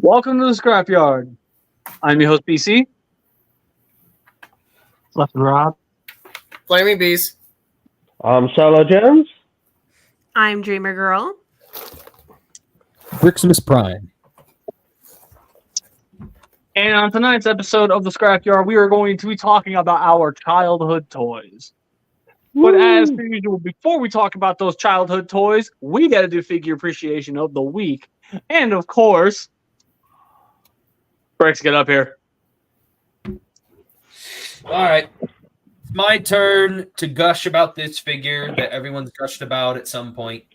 Welcome to the Scrapyard. I'm your host, BC. Left and Rob. Flaming Bees. Solo Jones. I'm Dreamer Girl. Briximus Prime. And on tonight's episode of the Scrapyard, we are going to be talking about our childhood toys. But as per usual, before we talk about those childhood toys, we got to do figure appreciation of the week. And of course, Brex, get up here. All right. It's my turn to gush about this figure that everyone's gushed about at some point.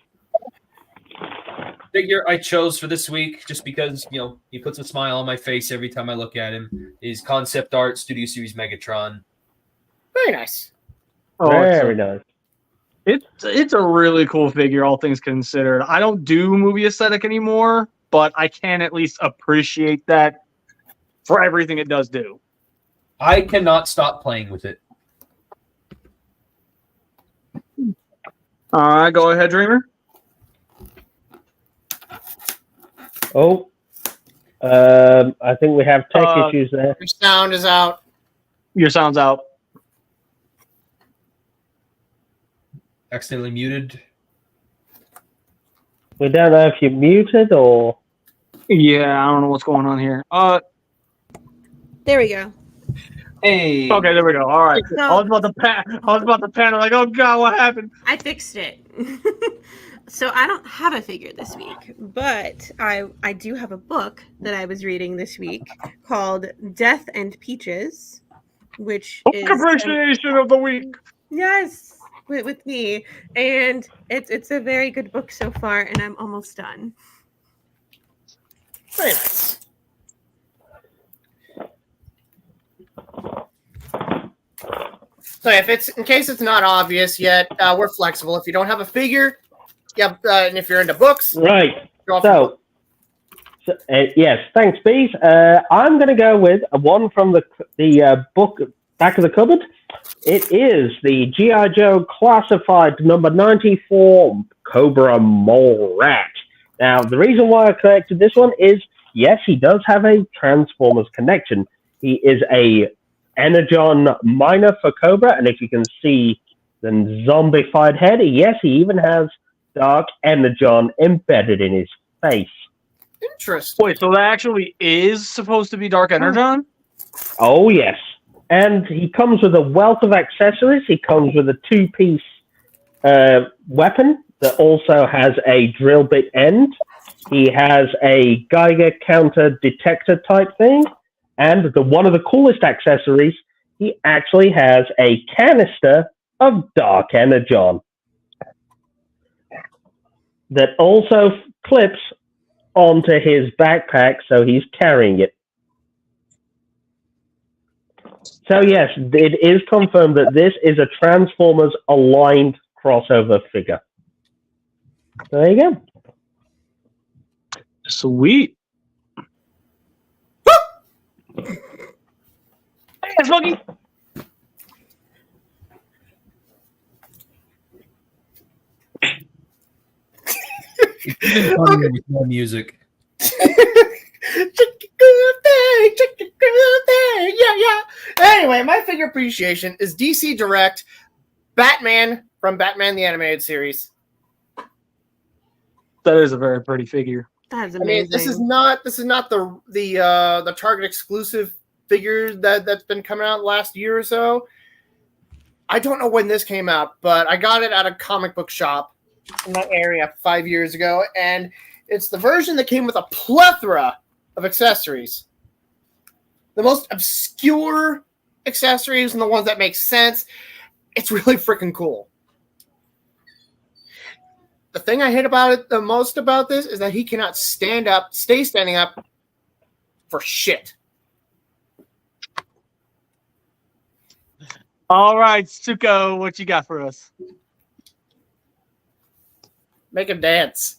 Figure I chose for this week, just because, he puts a smile on my face every time I look at him, is Concept Art Studio Series Megatron. Very nice. Very nice. It's a really cool figure, all things considered. I don't do movie aesthetic anymore, but I can at least appreciate that for everything it does do. I cannot stop playing with it. All right, go ahead, Dreamer. I think we have tech issues there. Your sound is out. Your sound's out. Accidentally muted. We don't know if you're muted or... Yeah, I don't know what's going on here. There we go. Hey. Okay, there we go. All right. So- I was about to panic. Like, oh god, what happened? I fixed it. So I don't have a figure this week, but I do have a book that I was reading this week called Death and Peaches, which is Appreciation of the week. yes, with me, and it's a very good book so far, and I'm almost done. Very nice. So in case it's not obvious yet, we're flexible. If you don't have a figure, and if you're into books, Right. go off So yes, thanks, Bees. I'm going to go with one from the book back of the cupboard. It is the G.I. Joe Classified number 94 Cobra Mole Rat. Now, the reason why I collected this one is, yes, he does have a Transformers connection. He is a Energon miner for Cobra, and if you can see the zombified head, yes, he even has Dark Energon embedded in his face. Interesting. Wait, so that actually is supposed to be Dark Energon? Oh, yes. And he comes with a wealth of accessories. He comes with a two-piece weapon that also has a drill bit end. He has a Geiger counter detector type thing. And one of the coolest accessories, he actually has a canister of Dark Energon that also clips onto his backpack, so he's carrying it. So yes, it is confirmed that this is a Transformers aligned crossover figure. So there you go. Sweet. Hey, Smokey. With no music. Yeah. Anyway, my figure appreciation is DC Direct Batman from Batman the Animated Series. That is a very pretty figure. That's I amazing. mean, this is not the Target exclusive figure that's been coming out last year or so. I don't know when this came out, but I got it at a comic book shop in my area 5 years ago, and it's the version that came with a plethora of accessories. The most obscure accessories and the ones that make sense. It's really freaking cool. The thing I hate about it the most about this is that he cannot stay standing up for shit. All right, Suko, what you got for us? Make him dance.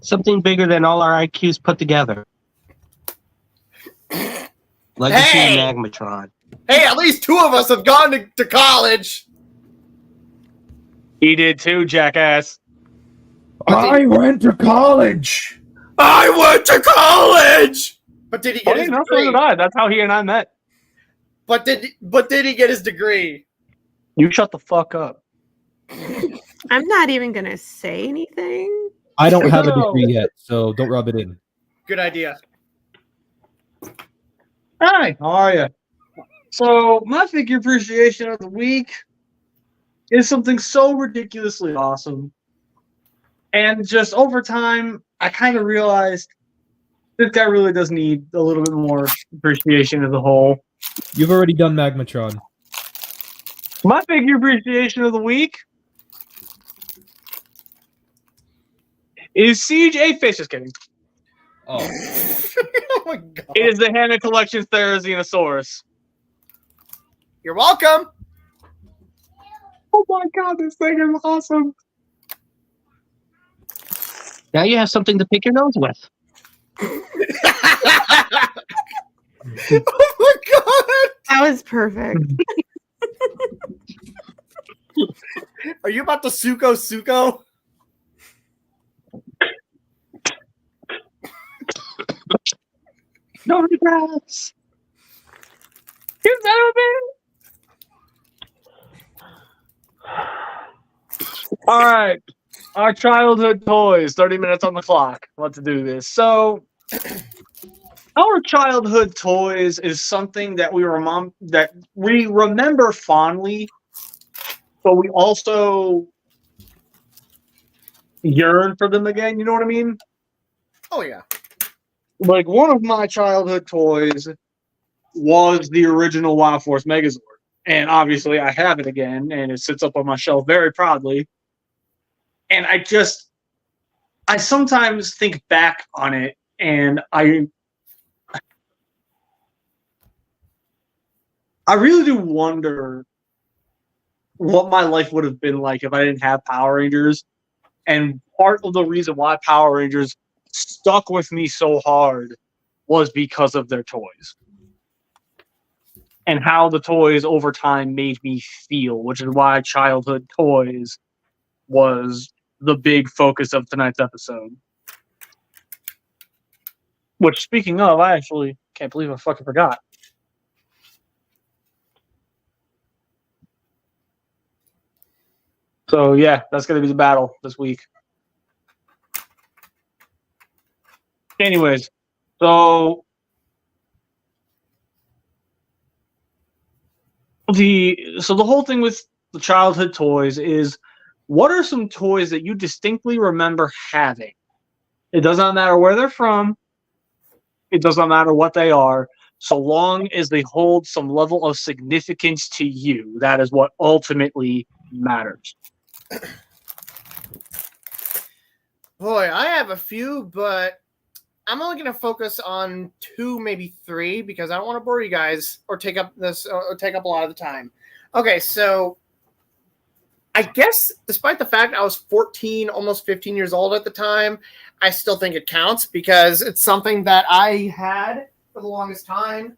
Something bigger than all our IQs put together. Legacy Hey! Magmatron. Hey, at least two of us have gone to college. He did too, jackass. I went to college. I went to college. But did he get Oh, his no, so degree? did I. That's how he and I met. But did he get his degree? You shut the fuck up. I'm not even gonna say anything. I don't have a No. degree yet, so don't rub it in. Good idea. Hi, how are you? So, my figure appreciation of the week is something so ridiculously awesome. And just over time, I kind of realized this guy really does need a little bit more appreciation as a whole. You've already done Magmatron. My figure appreciation of the week is Siege A Fish. Just kidding. Oh, Oh my god. It is the Hannah Collection's Therizinosaurus. You're welcome. Oh my god, this thing is awesome. Now you have something to pick your nose with. Oh my god. That was perfect. Are you about to Suko? No regrets. You son of a bitch. All right. Our childhood toys, 30 minutes on the clock. Let's do this. So, our childhood toys is something that we remember fondly, but we also yearn for them again. You know what I mean? Oh yeah. Like, one of my childhood toys was the original Wild Force Megazord. And obviously I have it again, and it sits up on my shelf very proudly. And I sometimes think back on it, and I really do wonder what my life would have been like if I didn't have Power Rangers. And part of the reason why Power Rangers stuck with me so hard was because of their toys. And how the toys over time made me feel, which is why childhood toys was the big focus of tonight's episode. Which, speaking of, I actually can't believe I fucking forgot. So yeah, that's gonna be the battle this week. Anyways, so the whole thing with the childhood toys is, what are some toys that you distinctly remember having? It does not matter where they're from. It does not matter what they are. So long as they hold some level of significance to you, that is what ultimately matters. Boy, I have a few, but I'm only going to focus on 2, maybe 3, because I don't want to bore you guys or take up a lot of the time. Okay, so I guess despite the fact I was 14, almost 15 years old at the time, I still think it counts because it's something that I had for the longest time,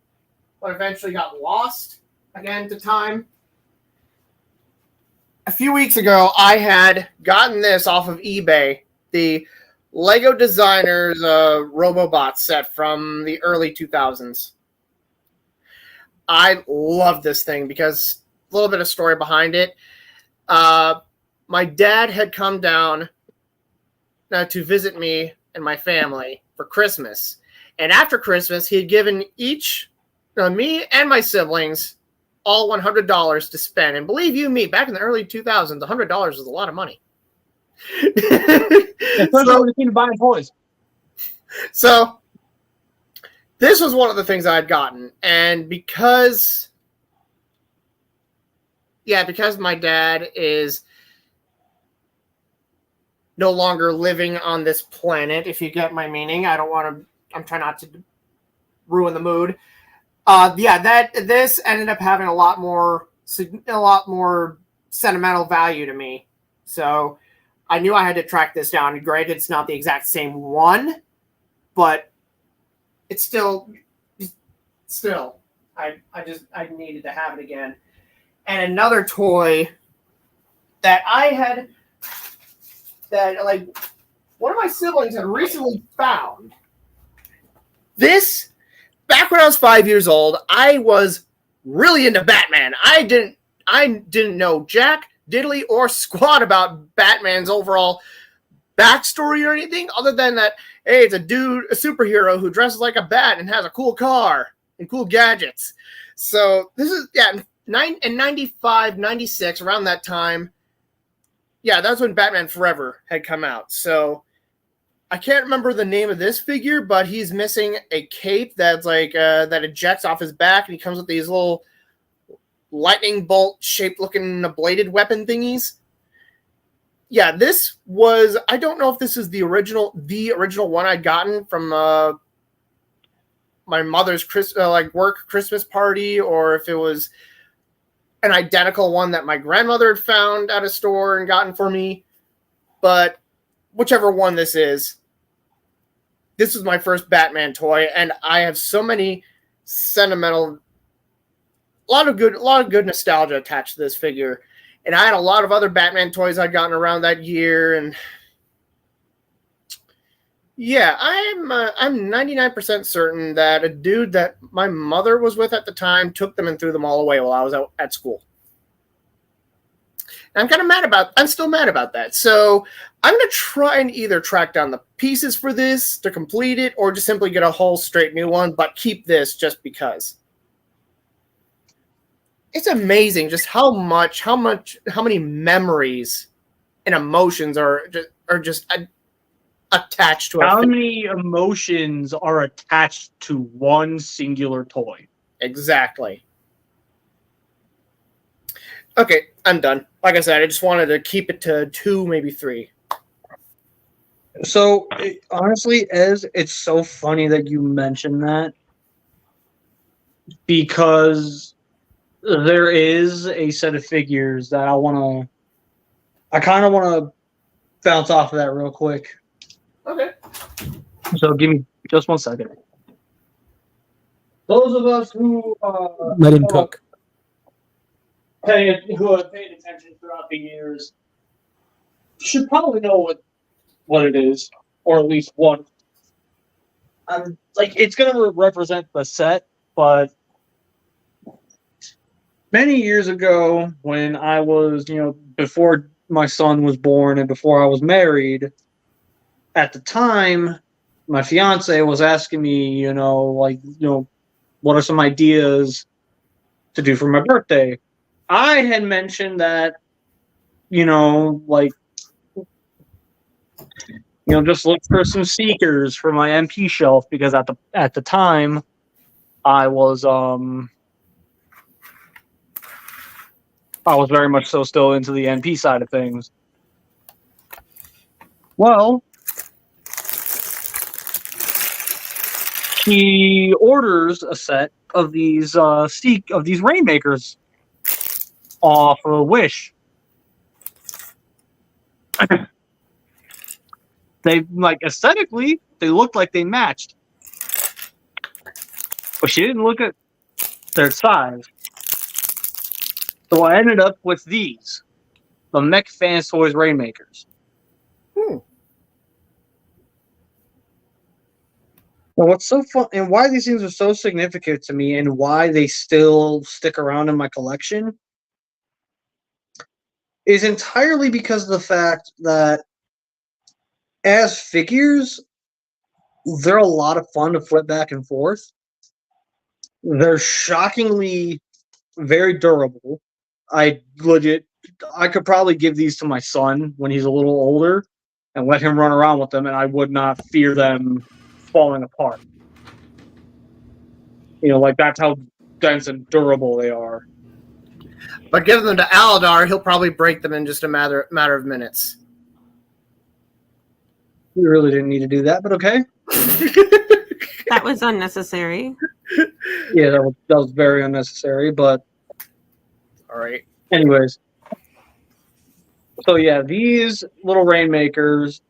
but eventually got lost again to time. A few weeks ago, I had gotten this off of eBay, the Lego Designers Robobot set from the early 2000s. I love this thing because a little bit of story behind it. My dad had come down to visit me and my family for Christmas. And after Christmas, he had given each, me and my siblings, all $100 to spend. And believe you me, back in the early 2000s, $100 was a lot of money. Especially when it came to buying toys. So this was one of the things I had gotten. And because my dad is no longer living on this planet, if you get my meaning, I'm trying not to ruin the mood. This ended up having a lot more sentimental value to me. So I knew I had to track this down. Granted, it's not the exact same one, but it's still, I needed to have it again. And another toy that I had, that like one of my siblings had recently found. This, back when I was 5 years old, I was really into Batman. I didn't know jack, diddly, or squat about Batman's overall backstory or anything other than that, hey, it's a superhero who dresses like a bat and has a cool car and cool gadgets. So this is, in 95, 96, around that time, that's when Batman Forever had come out. So I can't remember the name of this figure, but he's missing a cape that's like that ejects off his back, and he comes with these little lightning bolt shaped looking bladed weapon thingies. Yeah, this was, I don't know if this is the original one I'd gotten from my mother's work Christmas party, or if it was an identical one that my grandmother had found at a store and gotten for me. But whichever one this is my first Batman toy, and I have so many sentimental, a lot of good nostalgia attached to this figure. And I had a lot of other Batman toys I'd gotten around that year, and yeah, I'm 99% certain that a dude that my mother was with at the time took them and threw them all away while I was out at school. And I'm still mad about that. So I'm going to try and either track down the pieces for this to complete it, or just simply get a whole straight new one, but keep this just because. It's amazing just how many memories and emotions are just attached to it. How many emotions are attached to one singular toy? Exactly. Okay, I'm done. Like I said, I just wanted to keep it to 2, maybe 3. So, honestly, Ez, it's so funny that you mentioned that, because there is a set of figures that I kind of want to bounce off of that real quick. Okay. So give me just 1 second. Those of us who Let him cook. who have paid attention throughout the years should probably know what it is, or at least what. It's going to represent the set, but many years ago, when I was, before my son was born and before I was married, at the time, my fiance was asking me, what are some ideas to do for my birthday? I had mentioned that, just look for some Seekers for my MP shelf, because at the time, I was very much so still into the NP side of things. Well, he orders a set of these Rainmakers off of Wish. They aesthetically, they looked like they matched, but she didn't look at their size. So I ended up with these, the Mech Fans Toys Rainmakers. Well, what's so fun, and why these things are so significant to me, and why they still stick around in my collection, is entirely because of the fact that as figures, they're a lot of fun to flip back and forth. They're shockingly very durable. I could probably give these to my son when he's a little older and let him run around with them, and I would not fear them falling apart. That's how dense and durable they are. But give them to Aladar, he'll probably break them in just a matter of minutes. We really didn't need to do that, but okay. That was unnecessary. Yeah, that was very unnecessary, but all right. Anyways. So yeah, these little Rainmakers,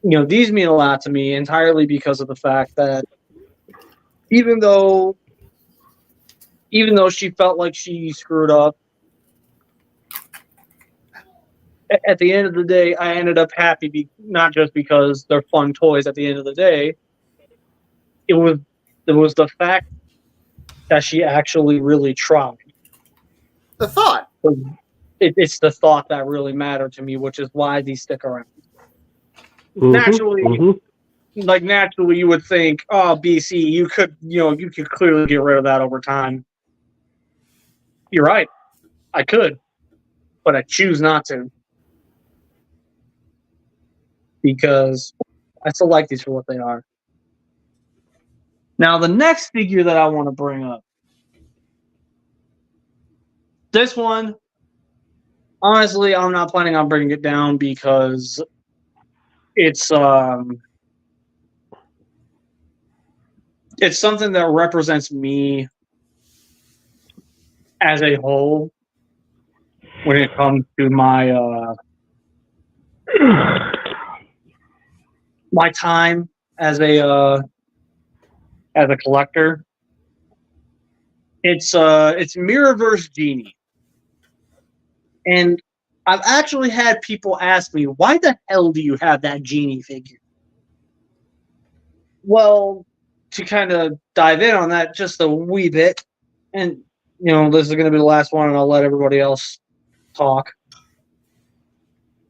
these mean a lot to me entirely because of the fact that even though she felt like she screwed up, at the end of the day, I ended up happy, not just because they're fun toys. At the end of the day, it was the fact that she actually really tried. The thought. It's the thought that really mattered to me, which is why these stick around. Mhm, Naturally, mhm. naturally, you would think, oh, BC, you could clearly get rid of that over time. You're right, I could, but I choose not to because I still like these for what they are. Now, the next figure that I want to bring up, this one, honestly, I'm not planning on bringing it down because it's something that represents me as a whole when it comes to my my time as a collector. It's Mirrorverse Genie. And I've actually had people ask me, why the hell do you have that Genie figure? Well, to kind of dive in on that just a wee bit, and this is going to be the last one, and I'll let everybody else talk.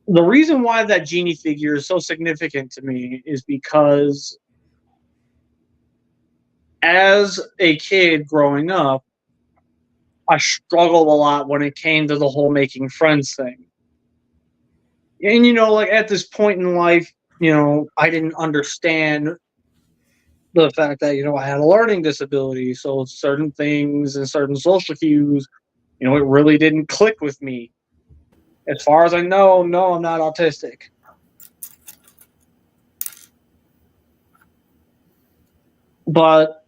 The reason why that Genie figure is so significant to me is because as a kid growing up, I struggled a lot when it came to the whole making friends thing. And, like at this point in life, I didn't understand the fact that, I had a learning disability. So certain things and certain social cues, it really didn't click with me. As far as I know, no, I'm not autistic. But,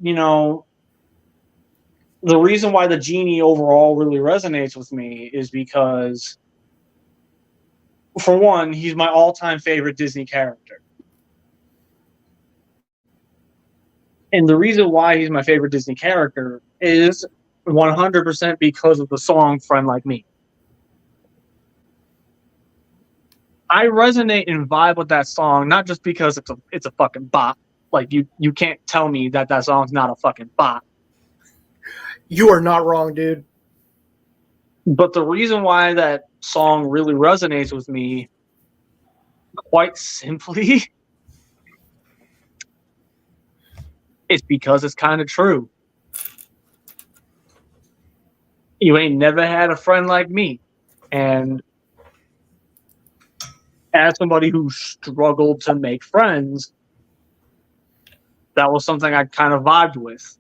the reason why the Genie overall really resonates with me is because, for one, he's my all-time favorite Disney character. And the reason why he's my favorite Disney character is 100% because of the song Friend Like Me. I resonate and vibe with that song, not just because it's a fucking bop. Like, you can't tell me that song's not a fucking bop. You are not wrong, dude. But the reason why that song really resonates with me, quite simply, is because it's kind of true. You ain't never had a friend like me. And as somebody who struggled to make friends, that was something I kind of vibed with.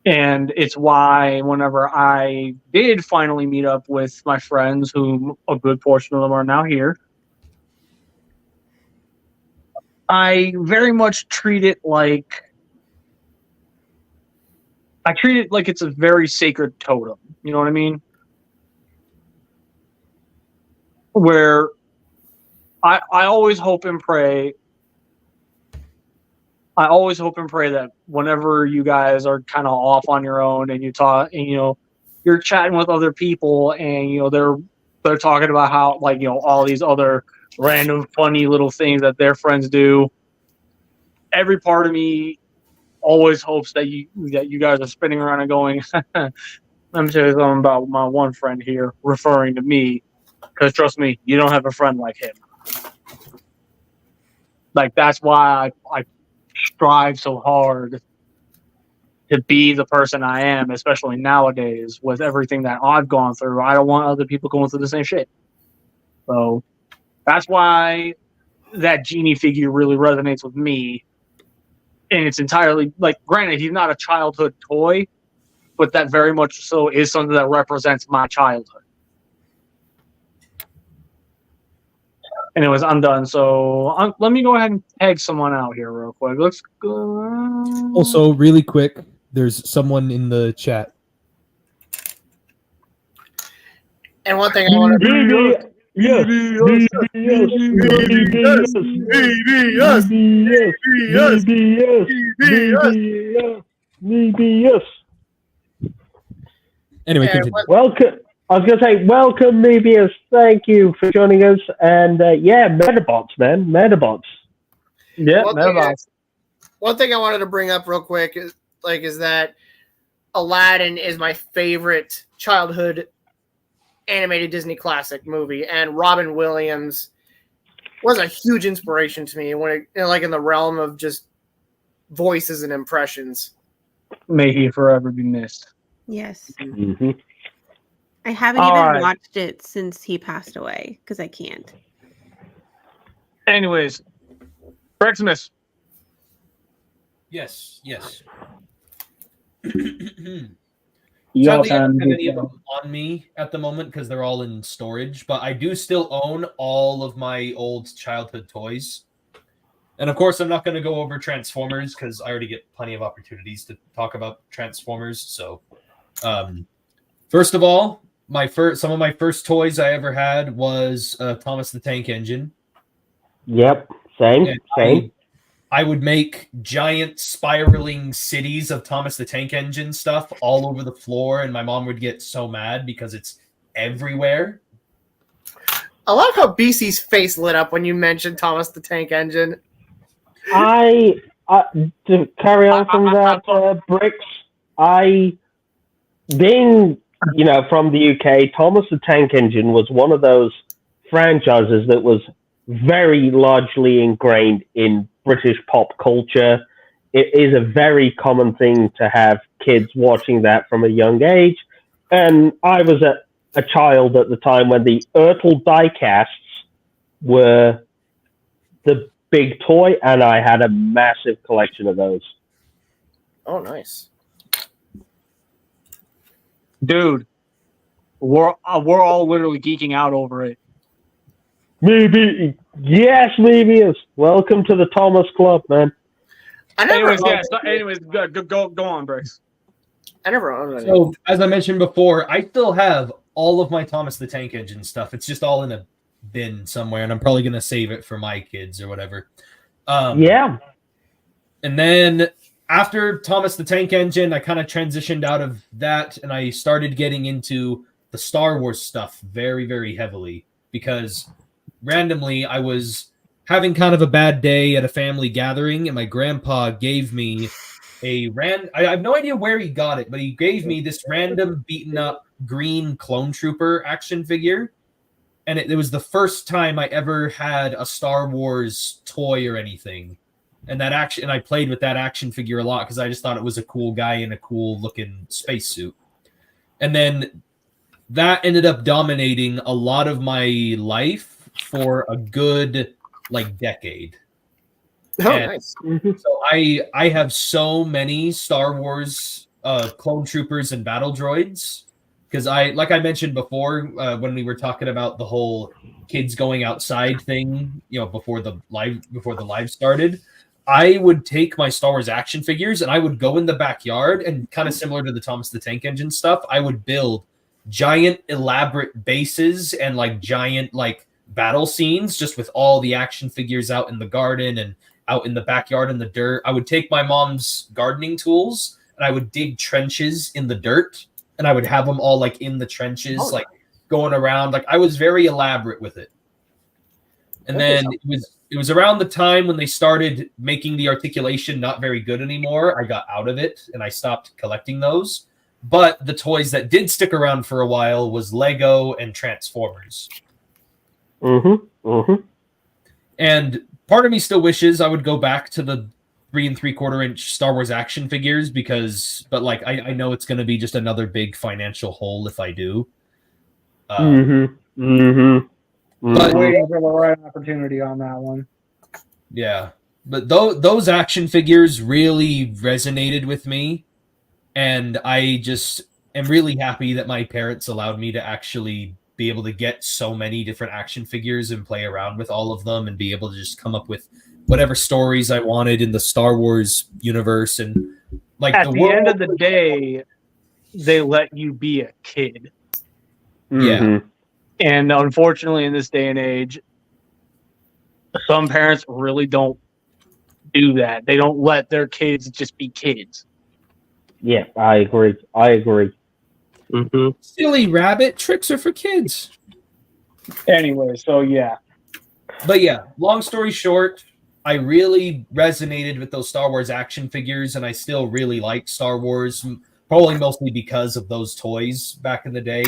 And it's why whenever I did finally meet up with my friends, whom a good portion of them are now here, I very much treat it like it's a very sacred totem. You know what I mean? Where I always hope and pray. I always hope and pray that whenever you guys are kind of off on your own and you talk, and you're chatting with other people, and they're talking about how, like, all these other random funny little things that their friends do. Every part of me always hopes that you guys are spinning around and going, let me tell you something about my one friend here, referring to me, because trust me, you don't have a friend like him. Like, that's why I strive so hard to be the person I am, especially nowadays with everything that I've gone through. I don't want other people going through the same shit. So that's why that Genie figure really resonates with me. And it's entirely, like, granted, he's not a childhood toy, but that very much so is something that represents my childhood. Anyways, I'm done. So let me go ahead and tag someone out here real quick. Let's go. Also, really quick, there's someone in the chat. And one thing I want to Anyway, And continue. what- Welcome. I was going to say, welcome, Mobius. Thank you for joining us. And yeah, Metabots, man. Metabots. Yeah, One thing I wanted to bring up real quick is that Aladdin is my favorite childhood animated Disney classic movie, and Robin Williams was a huge inspiration to me when in the realm of just voices and impressions. May he forever be missed. Yes. Mm-hmm. I haven't even watched it since he passed away because I can't. Anyways, Breximus. Yes. You Sadly, I also don't have any of them on me at the moment because they're all in storage, but I do still own all of my old childhood toys. And of course, I'm not going to go over Transformers because I already get plenty of opportunities to talk about Transformers. So, first of all, some of my first toys I ever had was Thomas the Tank Engine. Yep, same. I would make giant spiraling cities of Thomas the Tank Engine stuff all over the floor, and my mom would get so mad because it's everywhere. I love how BC's face lit up when you mentioned Thomas the Tank Engine. To carry on from that, Bricks, being, from the UK, Thomas the Tank Engine was one of those franchises that was very largely ingrained in British pop culture. It is a very common thing to have kids watching that from a young age. And I was a child at the time when the Ertl diecasts were the big toy, and I had a massive collection of those. Oh, nice. Dude, we're all literally geeking out over it. Maybe, yes, maybe. Welcome to the Thomas Club, man. Anyways, go on, Bricks. I never owned any. So, as I mentioned before, I still have all of my Thomas the Tank Engine stuff. It's just all in a bin somewhere, and I'm probably going to save it for my kids or whatever. Yeah. And then after Thomas the Tank Engine, I kind of transitioned out of that, and I started getting into the Star Wars stuff very, very heavily because randomly I was having kind of a bad day at a family gathering, and my grandpa gave me I have no idea where he got it, but he gave me this random beaten up green clone trooper action figure. And it was the first time I ever had a Star Wars toy or anything. And I played with that action figure a lot because I just thought it was a cool guy in a cool looking spacesuit. And then that ended up dominating a lot of my life for a good decade. Oh, nice. So I have so many Star Wars clone troopers and battle droids because like I mentioned before when we were talking about the whole kids going outside thing, before the live started, I would take my Star Wars action figures and I would go in the backyard and kind of similar to the Thomas the Tank Engine stuff, I would build giant elaborate bases and giant battle scenes just with all the action figures out in the garden and out in the backyard in the dirt. I would take my mom's gardening tools and I would dig trenches in the dirt and I would have them all in the trenches, going around. I was very elaborate with it. And then it was around the time when they started making the articulation not very good anymore. I got out of it and I stopped collecting those. But the toys that did stick around for a while was Lego and Transformers. And part of me still wishes I would go back to the 3 3/4 inch Star Wars action figures but I know it's going to be just another big financial hole if I do. But waiting for the right opportunity on that one. Yeah, but those action figures really resonated with me, and I just am really happy that my parents allowed me to actually be able to get so many different action figures and play around with all of them and be able to just come up with whatever stories I wanted in the Star Wars universe. And at the end of the day, they let you be a kid. Yeah. And unfortunately, in this day and age, some parents really don't do that. They don't let their kids just be kids. Yeah, I agree. Mm-hmm. Silly rabbit, tricks are for kids. Anyway, so yeah. But yeah, long story short, I really resonated with those Star Wars action figures, and I still really like Star Wars, probably mostly because of those toys back in the day.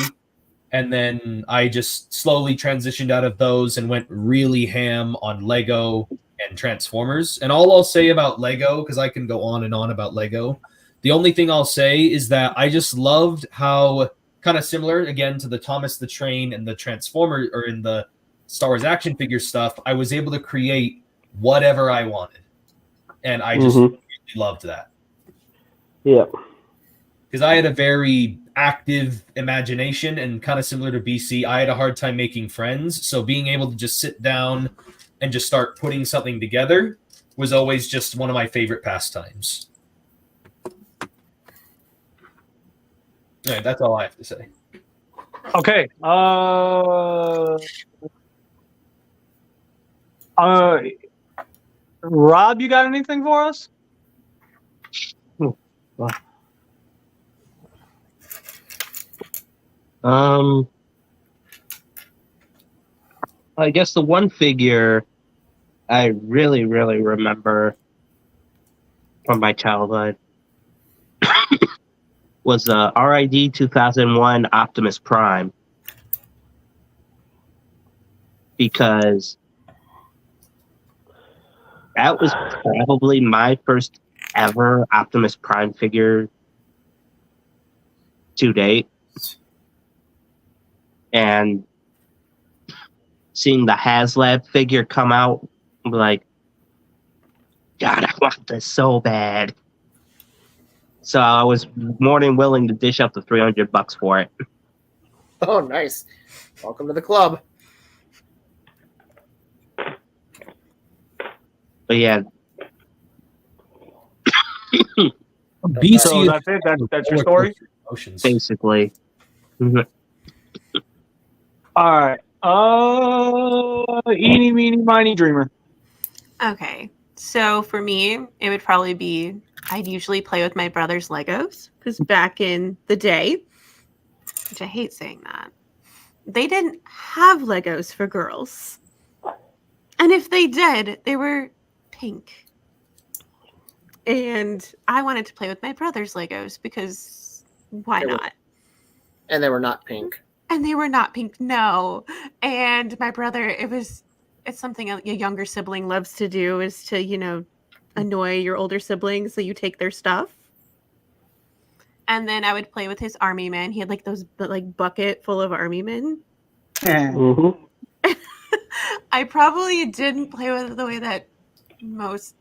And then I just slowly transitioned out of those and went really ham on Lego and Transformers. And all I'll say about Lego, because I can go on and on about Lego, the only thing I'll say is that I just loved how, kind of similar again to the Thomas the Train and the Transformer, or in the Star Wars action figure stuff, I was able to create whatever I wanted. And I just really loved that. Yeah. Because I had a very active imagination, and kind of similar to BC, I had a hard time making friends. So being able to just sit down and just start putting something together was always just one of my favorite pastimes. All right, that's all I have to say. Okay. Rob, you got anything for us? I guess the one figure I really, really remember from my childhood was the RID 2001 Optimus Prime. Because that was probably my first ever Optimus Prime figure to date. And seeing the HasLab figure come out, I'm like, God, I want this so bad. So I was more than willing to dish up the $300 for it. Oh, nice. Welcome to the club. But yeah, BC So that's it. That's your story. Emotions. basically. Mhm. All right. Eeny, meeny, miny, dreamer. Okay. So for me, it would probably be I'd usually play with my brother's Legos because back in the day, which I hate saying that, they didn't have Legos for girls. And if they did, they were pink. And I wanted to play with my brother's Legos because why They were- not? And they were not pink. And they were not pink, no. And my brother, it's something a younger sibling loves to do, is to, annoy your older siblings so you take their stuff. And then I would play with his army men. He had like those bucket full of army men. I probably didn't play with it the way that most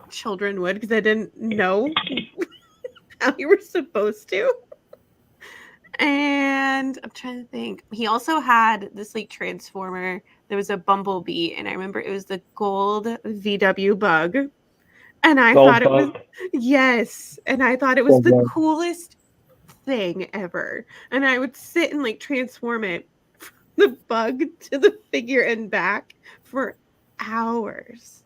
children would because I didn't know how you were supposed to. And I'm trying to think. He also had this like transformer. There was a bumblebee, and I remember it was the gold VW bug. And I thought it was yes, and I thought it was the coolest thing ever. And I would sit and like transform it from the bug to the figure and back for hours.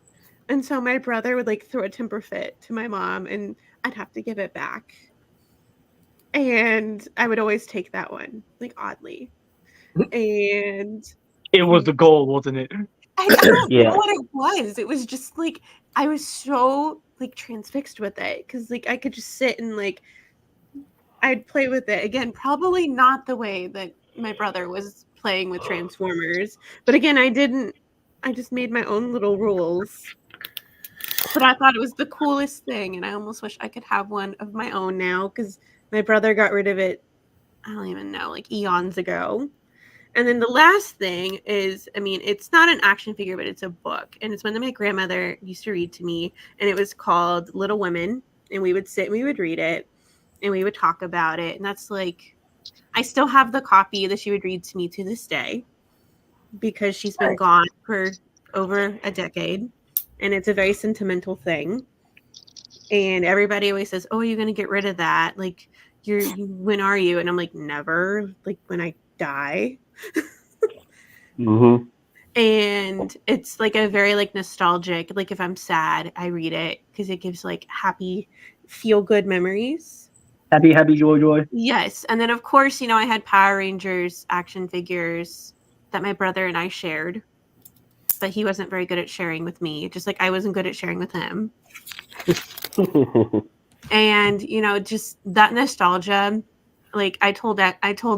And so my brother would like throw a temper fit to my mom, and I'd have to give it back. And I would always take that one, like oddly. And It was the goal, wasn't it? I don't Yeah. know what it was. It was just like I was so like transfixed with it because like I could just sit and like I'd play with it again. Probably not the way that my brother was playing with Transformers, but again, I didn't. I just made my own little rules. But I thought it was the coolest thing, and I almost wish I could have one of my own now because my brother got rid of it. I don't even know, like eons ago. And then the last thing is, I mean, it's not an action figure, but it's a book. And it's one that my grandmother used to read to me. And it was called Little Women. And we would sit and we would read it. And we would talk about it. And that's like, I still have the copy that she would read to me to this day. Because she's been gone for over a decade. And it's a very sentimental thing. And everybody always says, oh, you're going to get rid of that. Like, when are you? And I'm like, never. Like, when I die. And it's like a very like nostalgic, like if I'm sad I read it because it gives like happy feel good memories Happy, happy, joy, joy. Yes, and then of course, I had Power Rangers action figures that my brother and I shared, but he wasn't very good at sharing with me, just like I wasn't good at sharing with him. And just that nostalgia. Like I told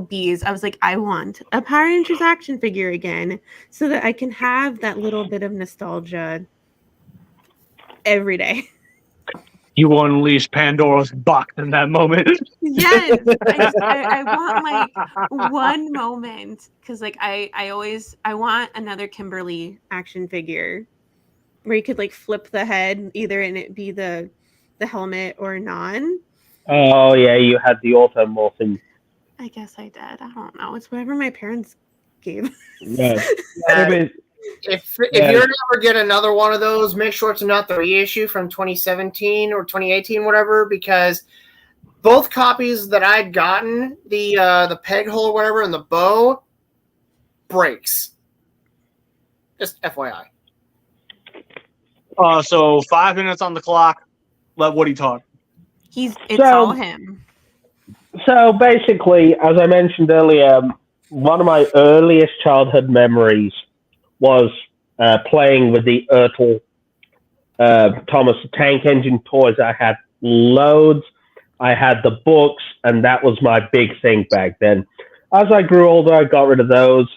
Bees, I was like, I want a Power Rangers action figure again, so that I can have that little bit of nostalgia every day. You unleash Pandora's box in that moment. Yes, I want like one moment, because like I want another Kimberly action figure where you could like flip the head either and it be the helmet or non. Oh yeah, you had the automorphin. I guess I did. I don't know. It's whatever my parents gave. Yeah. If you're to ever get another one of those, make sure it's not the reissue from 2017 or 2018, whatever, because both copies that I'd gotten, the peg hole or whatever and the bow breaks. Just FYI. So 5 minutes on the clock. Let Woody talk. It's all him. So basically, as I mentioned earlier, one of my earliest childhood memories was playing with the Ertl Thomas Tank Engine toys. I had loads. I had the books, and that was my big thing back then. As I grew older, I got rid of those.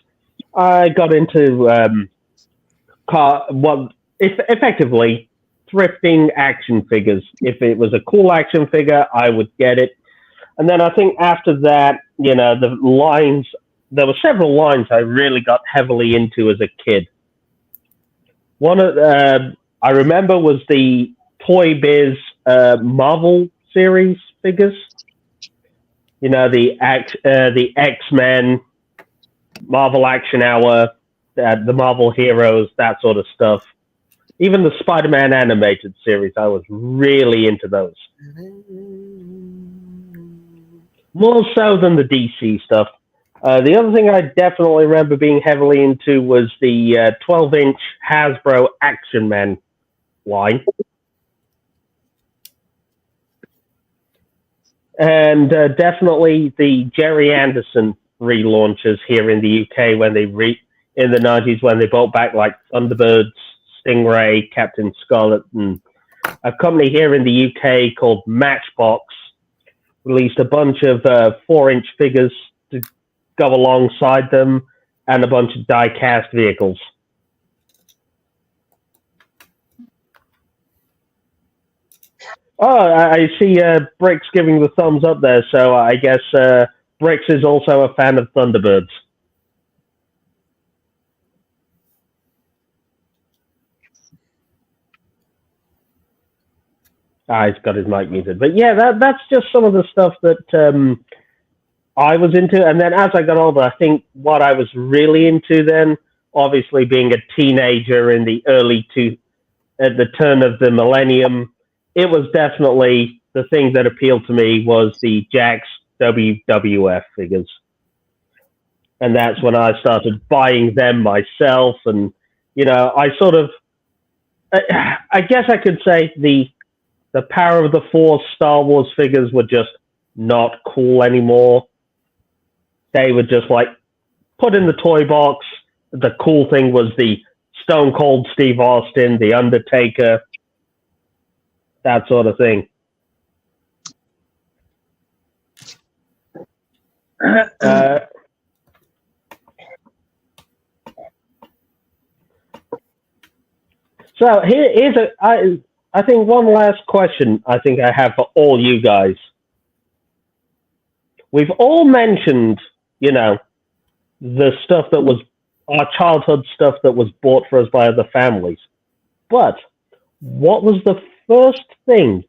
I got into effectively thrifting action figures. If it was a cool action figure, I would get it. And then I think after that, the lines, there were several lines I really got heavily into as a kid. One I remember was the Toy Biz Marvel series figures. The X-Men, Marvel Action Hour, the Marvel Heroes, that sort of stuff. Even the Spider-Man animated series, I was really into those. More so than the DC stuff. The other thing I definitely remember being heavily into was the 12-inch Hasbro Action Man line. And definitely the Jerry Anderson relaunches here in the UK in the 90s when they brought back like Thunderbirds, Stingray, Captain Scarlet, and a company here in the UK called Matchbox released a bunch of 4-inch figures to go alongside them and a bunch of die-cast vehicles. Oh, I see Bricks giving the thumbs up there, so I guess Bricks is also a fan of Thunderbirds. He's got his mic muted. But yeah, that's just some of the stuff that I was into. And then as I got older, I think what I was really into then, obviously being a teenager in the at the turn of the millennium, it was definitely the thing that appealed to me was the Jakks WWF figures. And that's when I started buying them myself. And, I sort of, I guess I could say the Power of the Force Star Wars figures were just not cool anymore. They were just like put in the toy box. The cool thing was the Stone Cold Steve Austin, the Undertaker, that sort of thing. So here's I think one last question I think I have for all you guys. We've all mentioned, the stuff that was our childhood stuff that was bought for us by other families. But what was the first thing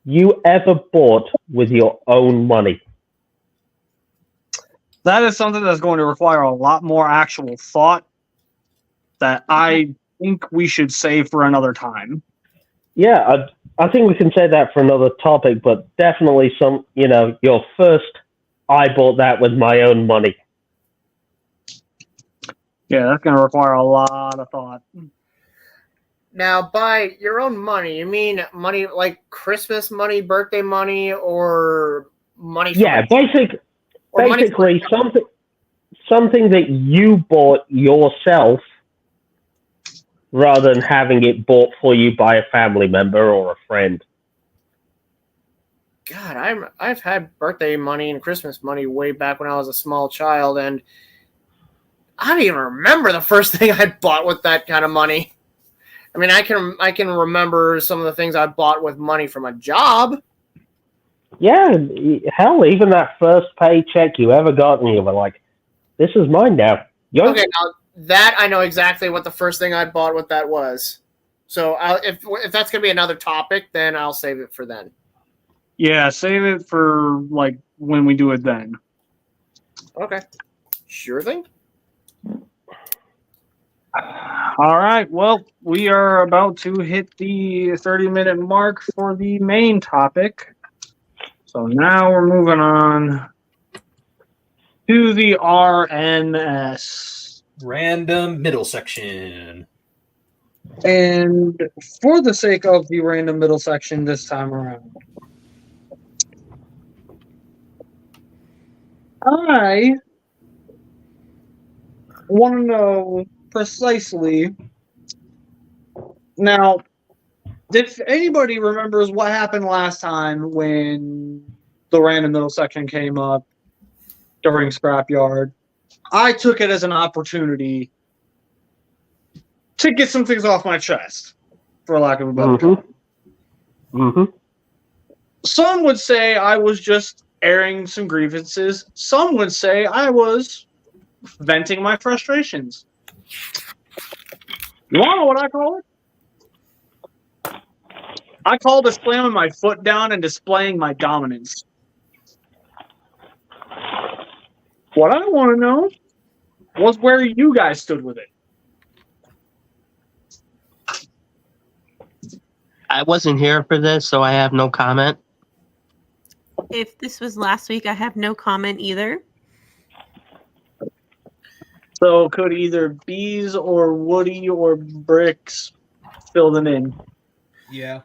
you ever bought with your own money? That is something that's going to require a lot more actual thought that I think we should save for another time. Yeah, I think we can say that for another topic, but definitely your first, I bought that with my own money. Yeah, that's going to require a lot of thought. Now, by your own money, you mean money like Christmas money, birthday money, or money? Yeah, money basically something that you bought yourself rather than having it bought for you by a family member or a friend. God, I've had birthday money and Christmas money way back when I was a small child, and I don't even remember the first thing I bought with that kind of money. I mean, I can remember some of the things I bought with money from a job. Yeah, hell, even that first paycheck you ever got, and you were like, "This is mine now." Yoink. Okay, now that I know exactly what the first thing I bought with that was. So if that's gonna be another topic, then I'll save it for then. Yeah, save it for like when we do it then. Okay, sure thing. All right. Well, we are about to hit the 30-minute mark for the main topic. So now we're moving on to the RMS. Random middle section. And for the sake of the random middle section this time around, I want to know precisely. Now, if anybody remembers what happened last time when the random middle section came up during Scrapyard, I took it as an opportunity to get some things off my chest, for lack of a better term. Some would say I was just airing some grievances. Some would say I was venting my frustrations. You want to know what I call it? I call it slamming my foot down and displaying my dominance. What I want to know was where you guys stood with it. I wasn't here for this, so I have no comment. If this was last week, I have no comment either. So could either Bees or Woody or Bricks fill them in? Yeah.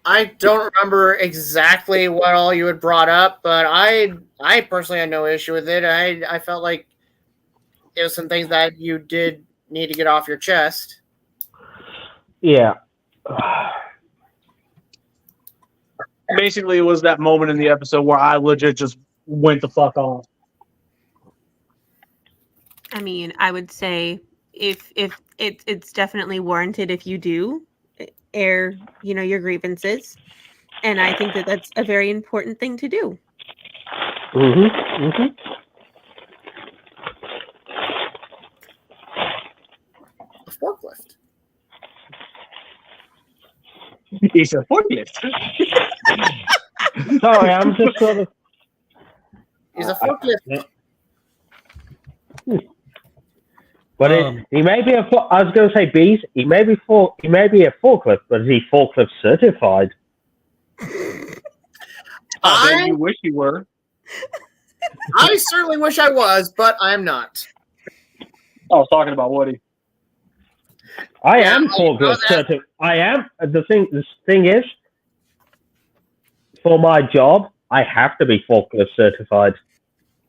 I don't remember exactly what all you had brought up, but I personally had no issue with it. I felt like it was some things that you did need to get off your chest. Yeah. Basically, it was that moment in the episode where I legit just went the fuck off. I mean, I would say if it's definitely warranted if you do air, your grievances, and I think that that's a very important thing to do. A forklift. It's a forklift. Sorry, I'm just sort of. He's a forklift. But he may be a. I was going to say Bees. He may be a forklift, but is he forklift certified? I bet you wish you were. I certainly wish I was, but I'm not. I was talking about Woody. I am forklift certified. I am. The thing is, for my job, I have to be forklift certified.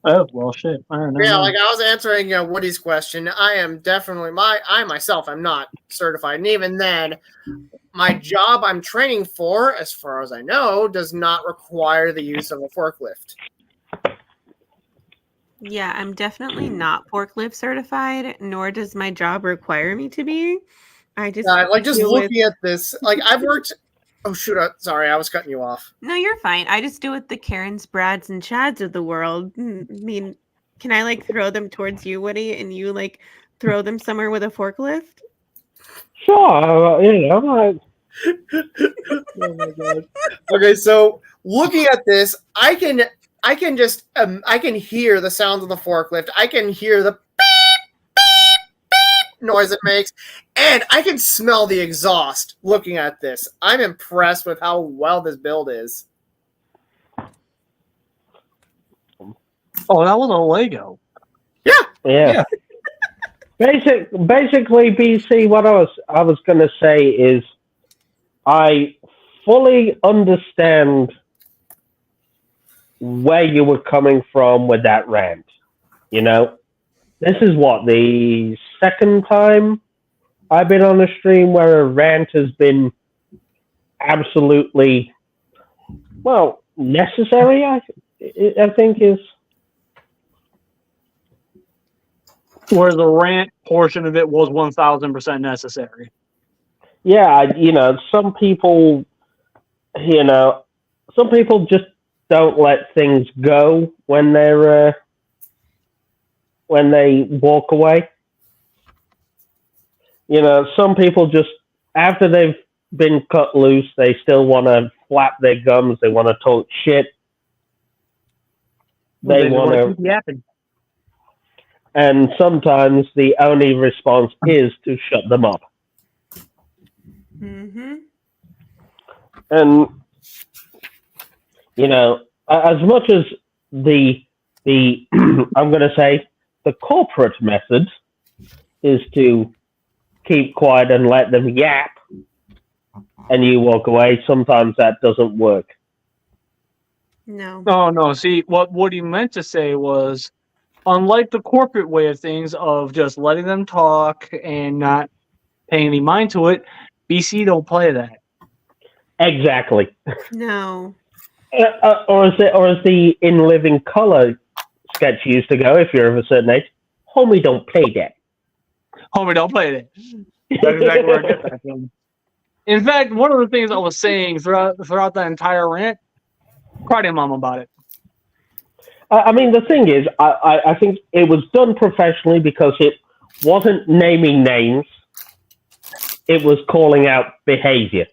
Oh, well, shit. I don't know. Yeah, like I was answering Woody's question. I am definitely I myself am not certified, and even then, my job I'm training for, as far as I know, does not require the use of a forklift. Yeah, I'm definitely not forklift certified, nor does my job require me to be. I just looking at this, like I've worked. Oh shoot! Sorry, I was cutting you off. No, you're fine. I just do it the Karens, Brads, and Chads of the world. I mean, can I throw them towards you, Woody, and you throw them somewhere with a forklift? Sure, Oh my god. Okay, so looking at this, I can just I can hear the sound of the forklift. I can hear the beep, beep, beep noise it makes, and I can smell the exhaust looking at this. I'm impressed with how well this build is. Oh, that was a Lego. Yeah. Yeah. Basically, BC, what I was going to say is I fully understand where you were coming from with that rant. You know, this is what, the second time I've been on a stream where a rant has been absolutely, well, necessary, I think is. Where the rant portion of it was 1000% necessary. Yeah, some people, some people just don't let things go when they're when they walk away. Some people just, after they've been cut loose, they still want to flap their gums. They want to talk shit. They want to keep yapping. And sometimes the only response is to shut them up. Mm-hmm. And as much as the I'm going to say the corporate method is to keep quiet and let them yap, and you walk away. Sometimes that doesn't work. No. Oh no! See, what he meant to say was, unlike the corporate way of things of just letting them talk and not paying any mind to it, BC don't play that. Exactly. No. Or as the In Living Color sketch used to go, if you're of a certain age, homie, don't play that. Homie, don't play that. That's exactly where I get that from. In fact, one of the things I was saying throughout that entire rant, cry to mom about it. I mean, the thing is, I think it was done professionally because it wasn't naming names. It was calling out behavior.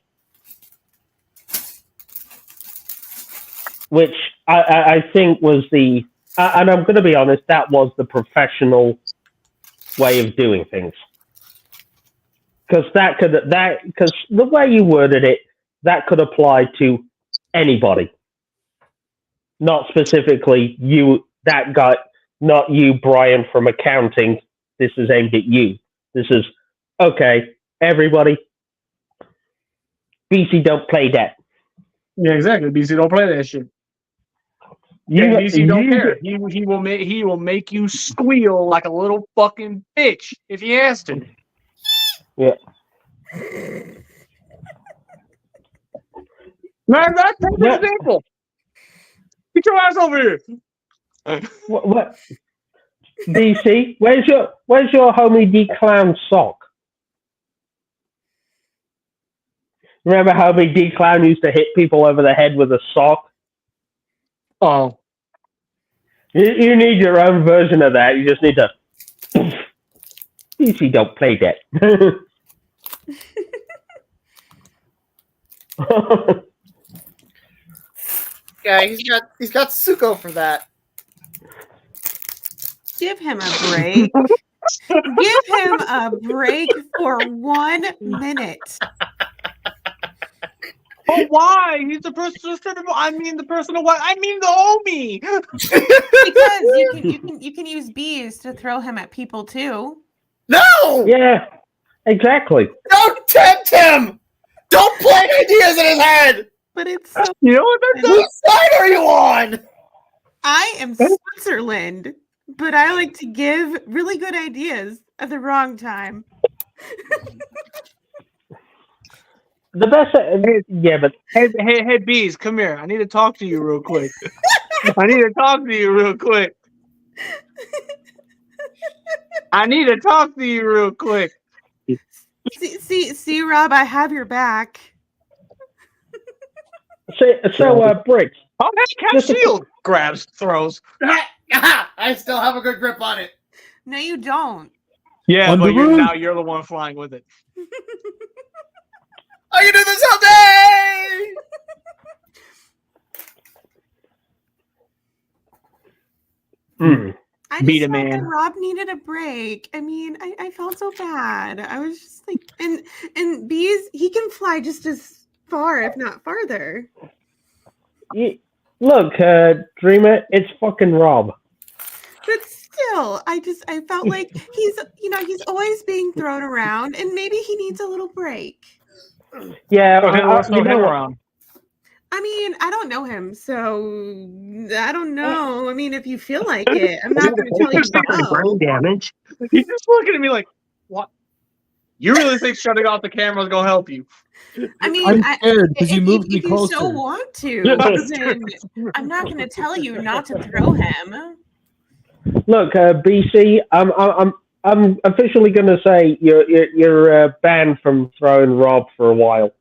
Which I think was the, and I'm going to be honest, that was the professional way of doing things. Because because the way you worded it, that could apply to anybody. Not specifically you, that guy, not you, Brian, from accounting. This is aimed at you. This is, okay, everybody, BC don't play that. Yeah, exactly. BC don't play that shit. BC don't care. He will make you squeal like a little fucking bitch if he has to. Yeah. Man, that's an example. Get your ass over here. What? DC, where's your homie D Clown sock? Remember how D Clown used to hit people over the head with a sock? Oh. You need your own version of that. You just need to. DC don't play that. Yeah, he's got Suko for that. Give him a break. Give him a break for 1 minute. Oh, why? He's the person. I mean the person. What? I mean the homie. Because you can use bees to throw him at people too. No. Yeah, exactly. Don't tempt him. Don't plant ideas in his head. But it's so. You know what that does? Whose side are you on? I am Switzerland, but I like to give really good ideas at the wrong time. The best, yeah, but Hey, bees, come here. I need to talk to you real quick. I need to talk to you real quick. See, Rob, I have your back. So Bricks. Oh, that's Cap Shield. Grabs, throws. I still have a good grip on it. No, you don't. Yeah, On but the roof. now you're the one flying with it. I can do this all day. I just Beat a felt man. that Rob needed a break. I mean, I felt so bad. I was just like, and bees, he can fly just as far, if not farther. Look, Dreamer, it's fucking Rob. But still, deal. I felt like he's always being thrown around, and maybe he needs a little break. Yeah, Okay, let's throw you know him what? around. I mean, I don't know him, so I don't know. I mean, if you feel like it, I'm not going to tell you no. Brain damage. He's just looking at me like, what? You really think shutting off the camera is going to help you? I mean, I'm scared because you moved me if you closer. so want to, Yeah, that's then I'm not going to tell you not to throw him. Look, BC, I'm officially going to say you're banned from throwing Rob for a while.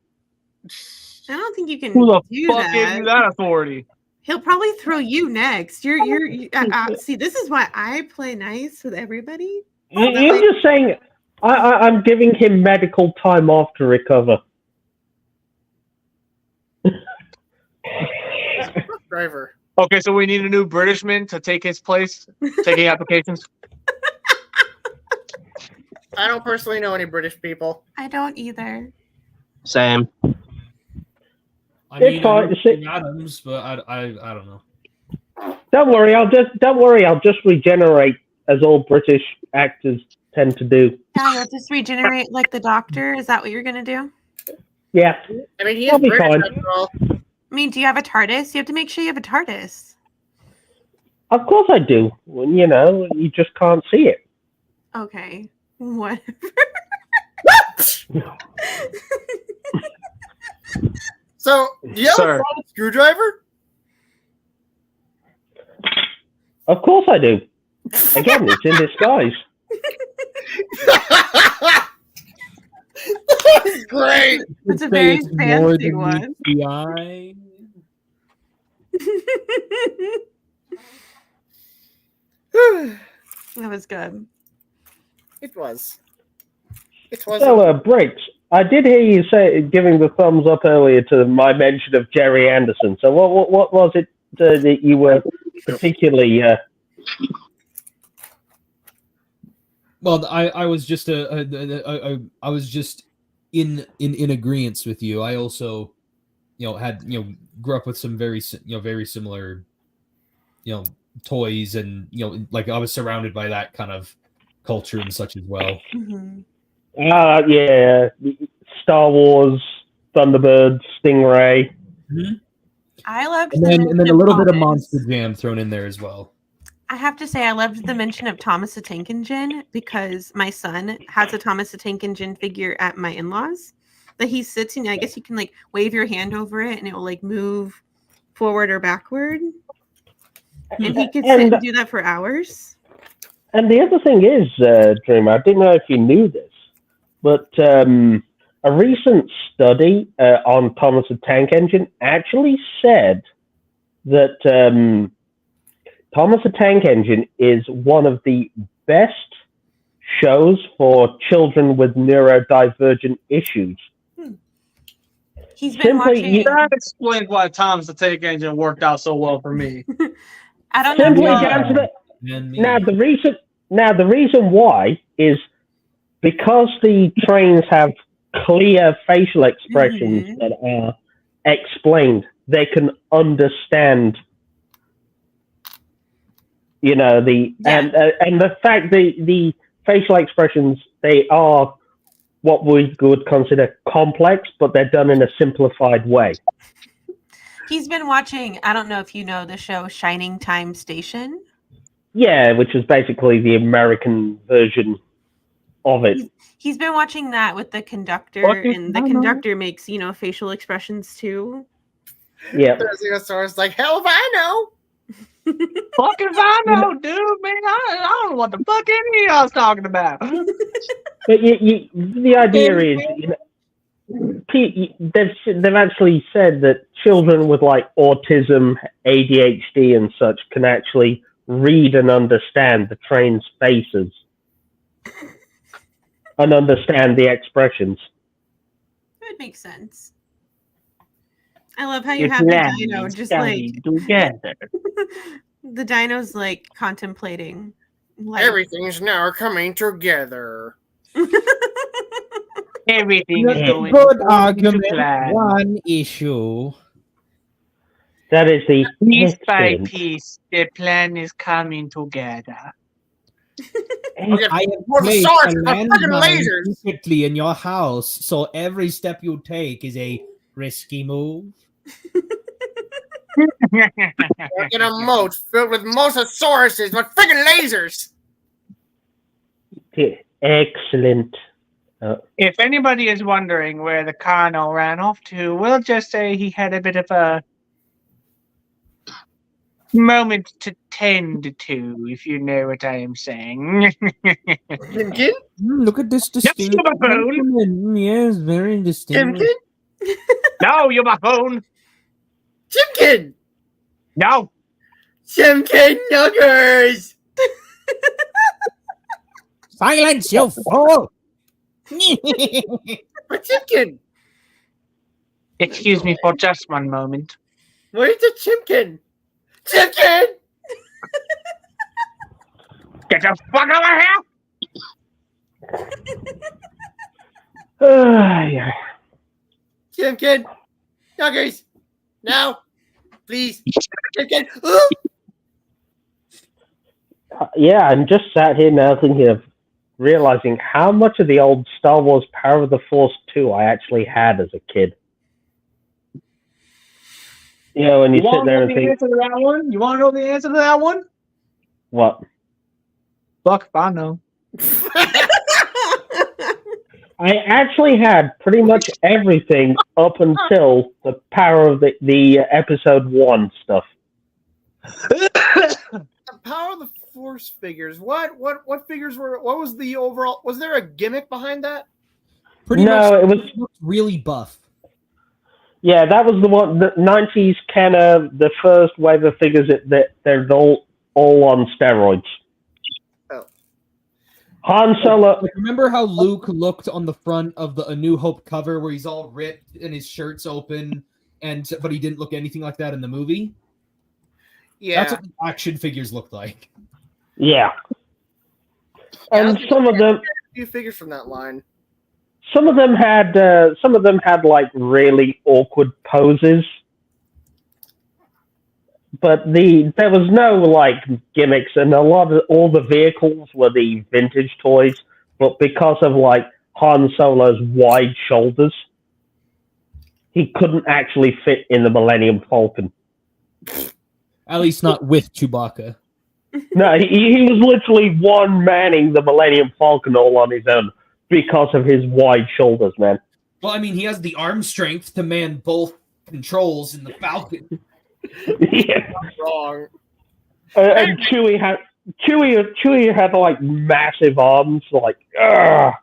I don't think you can Who the do fuck gave you that authority? He'll probably throw you next. See, this is why I play nice with everybody. You're just saying I'm giving him medical time off to recover. Driver. Okay, so we need a new Britishman to take his place, taking applications. I don't personally know any British people. I don't either. Same. I It's mean, fine. King Adams, but I don't know. Don't worry, I'll just regenerate as all British actors tend to do. Yeah, you'll just regenerate like the Doctor. Is that what you're gonna do? Yeah. I mean, he I'll is be British fine. after all. I mean, do you have a TARDIS? You have to make sure you have a TARDIS. Of course I do. Well, you just can't see it. Okay. What? So, do you have Sir. a private screwdriver? Of course I do. Again, it's in disguise. That's great. It's a Say very it's more fancy than one. meets the eye. That was good. It was. It was. So, Briggs, I did hear you say giving the thumbs up earlier to my mention of Jerry Anderson. So, what was it that you were particularly? Well, I was just I was just in agreement with you. I also, had grew up with some very similar, toys, and like I was surrounded by that kind of culture and such as well. Mhm. Yeah, Star Wars, Thunderbird, Stingray. I loved And the then mention a little bit of Thomas. Monster Jam thrown in there as well. I have to say, I loved the mention of Thomas the Tank Engine because my son has a Thomas the Tank Engine figure at my in-laws that he sits in. I guess you can like wave your hand over it and it will like move forward or backward. And he could sit and do that for hours. And the other thing is, Dreamer, I didn't know if you knew this, but a recent study on Thomas the Tank Engine actually said that Thomas the Tank Engine is one of the best shows for children with neurodivergent issues. He's been watching. That explains why Tom's the Tank Engine worked out so well for me. I don't know. Simply if down to the And me. Now the reason why is because the trains have clear facial expressions that are explained. They can understand, and the fact the facial expressions, they are what we would consider complex, but they're done in a simplified way. He's been watching. I don't know if you know the show Shining Time Station. Yeah, which is basically the American version of it. He's been watching that with the conductor, and the conductor makes, facial expressions too. Yeah. There's like, hell if I know. Fucking if I know, dude, man. I don't know what the fuck any of y'all's talking about. But the idea is, they've actually said that children with like autism, ADHD, and such can actually read and understand the train's faces and understand the expressions. That makes sense. I love how you have the dino just like together. the dino's like contemplating. Like, Everything's now coming together. Everything is going Good to argument. plan. One issue. That is the Piece by essence. piece, the plan is coming together. Okay, I have more placed swords, a freaking landmine lasers. secretly in your house, so every step you take is a risky move. We're in a moat filled with mosasauruses with freaking lasers. Excellent. If anybody is wondering where the Kano ran off to, we'll just say he had a bit of a moment to tend to, if you know what I am saying. Timkin? Look at this Yes, you distinguished buffoon. gentleman. Yes, very distinguished. Timkin? No, you buffoon. Timkin! No. Timkin Nuggers! Silence, you fool! But Timkin! Excuse me for just one moment. Where's the Chimkin? Chimkin! Get the fuck over here! Yeah. Chimkin! Nuggers! Now! Please! Chimkin! Ooh! Yeah, I'm just sat here now thinking of realizing how much of the old Star Wars Power of the Force 2 I actually had as a kid. You know, when you sit there and the think, answer to that one? You want to know the answer to that one? what? Fuck if I know. I actually had pretty much everything up until the Power of the Episode 1 stuff. The Power of the Force figures. What figures were? What was the overall? Was there a gimmick behind that? Pretty No, much, it was looked really buff. yeah, that was the one. The 90s kind of the first wave of figures that they're all on steroids. Oh. Han Solo. Like, remember how Luke looked on the front of the A New Hope cover, where he's all ripped and his shirt's open, but he didn't look anything like that in the movie? Yeah. That's what the action figures looked like. Yeah, and some of them. A few figures from that line. Some of them had like really awkward poses, but there was no like gimmicks, and all the vehicles were the vintage toys, but because of like Han Solo's wide shoulders, he couldn't actually fit in the Millennium Falcon. At least not with Chewbacca. No, he was literally one manning the Millennium Falcon all on his own because of his wide shoulders, man. Well, I mean, he has the arm strength to man both controls in the Falcon. Yeah. Wrong. And Chewie had like massive arms, like Yeah,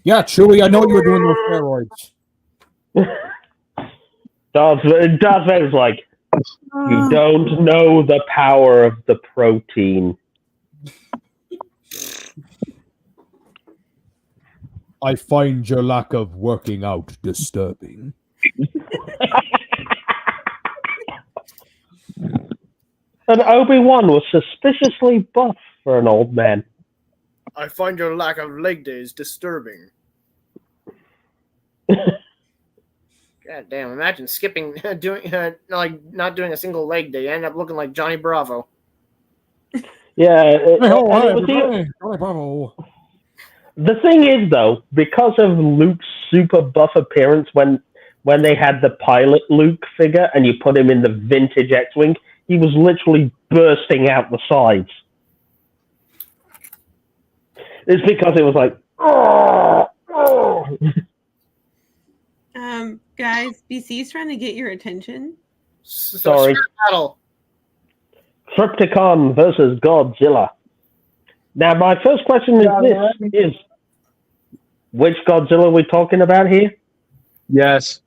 Chewie, I know you were doing those steroids. Darth Vader's like, you don't know the power of the protein. I find your lack of working out disturbing. And Obi-Wan was suspiciously buff for an old man. I find your lack of leg days disturbing. God damn! Imagine skipping, doing like not doing a single leg day. You end up looking like Johnny Bravo. Yeah. The thing is, though, because of Luke's super buff appearance, when they had the pilot Luke figure and you put him in the vintage X-wing, he was literally bursting out the sides. It's because it was like, oh. Guys, BC's trying to get your attention. Sorry. Battle. Crypticon versus Godzilla. Now, my first question is which Godzilla are we talking about here? Yes.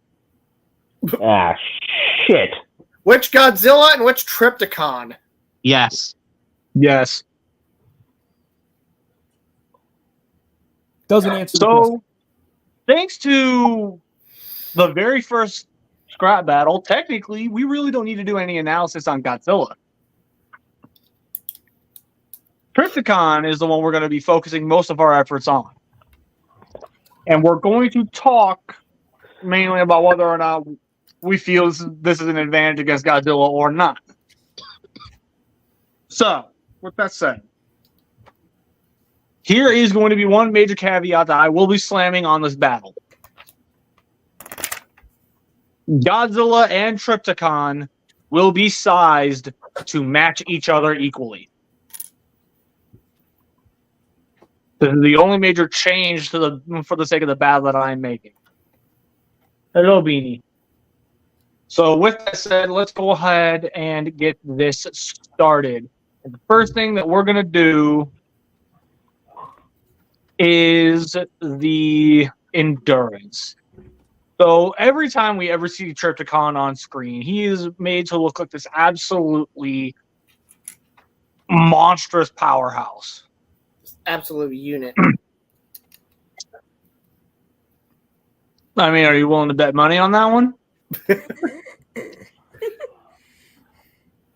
Ah, shit. Which Godzilla and which Triptychon? Yes. Yes. Doesn't answer the question. So, thanks to the very first scrap battle, technically, we really don't need to do any analysis on Godzilla. Trypticon is the one we're going to be focusing most of our efforts on. And we're going to talk mainly about whether or not we feel this is an advantage against Godzilla or not. So, with that said, here is going to be one major caveat that I will be slamming on this battle. Godzilla and Trypticon will be sized to match each other equally. This is the only major change for the sake of the battle that I'm making. Hello, Beanie. So with that said, let's go ahead and get this started. And the first thing that we're going to do is the endurance. So every time we ever see Trypticon on screen, he is made to look like this absolutely monstrous powerhouse. Absolute unit. I mean, are you willing to bet money on that one?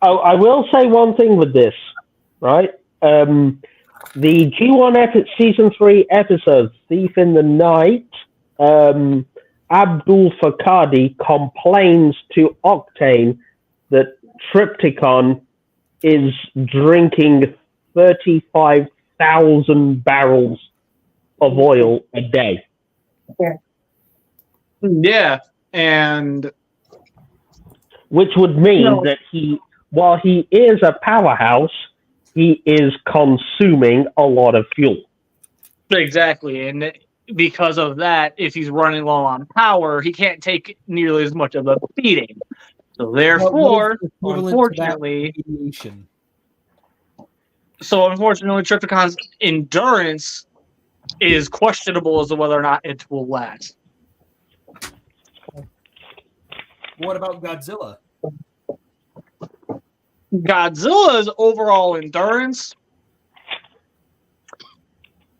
Oh, I will say one thing with this, right? The G1 Season 3 episode, Thief in the Night, Abdul Fakadi complains to Octane that Trypticon is drinking 35,000 barrels of oil a day. Yeah, and which would mean that while he is a powerhouse, he is consuming a lot of fuel. Exactly, and because of that, if he's running low on power, he can't take nearly as much of a beating. So therefore, unfortunately, Trypticon's endurance is questionable as to whether or not it will last. What about Godzilla? Godzilla's overall endurance.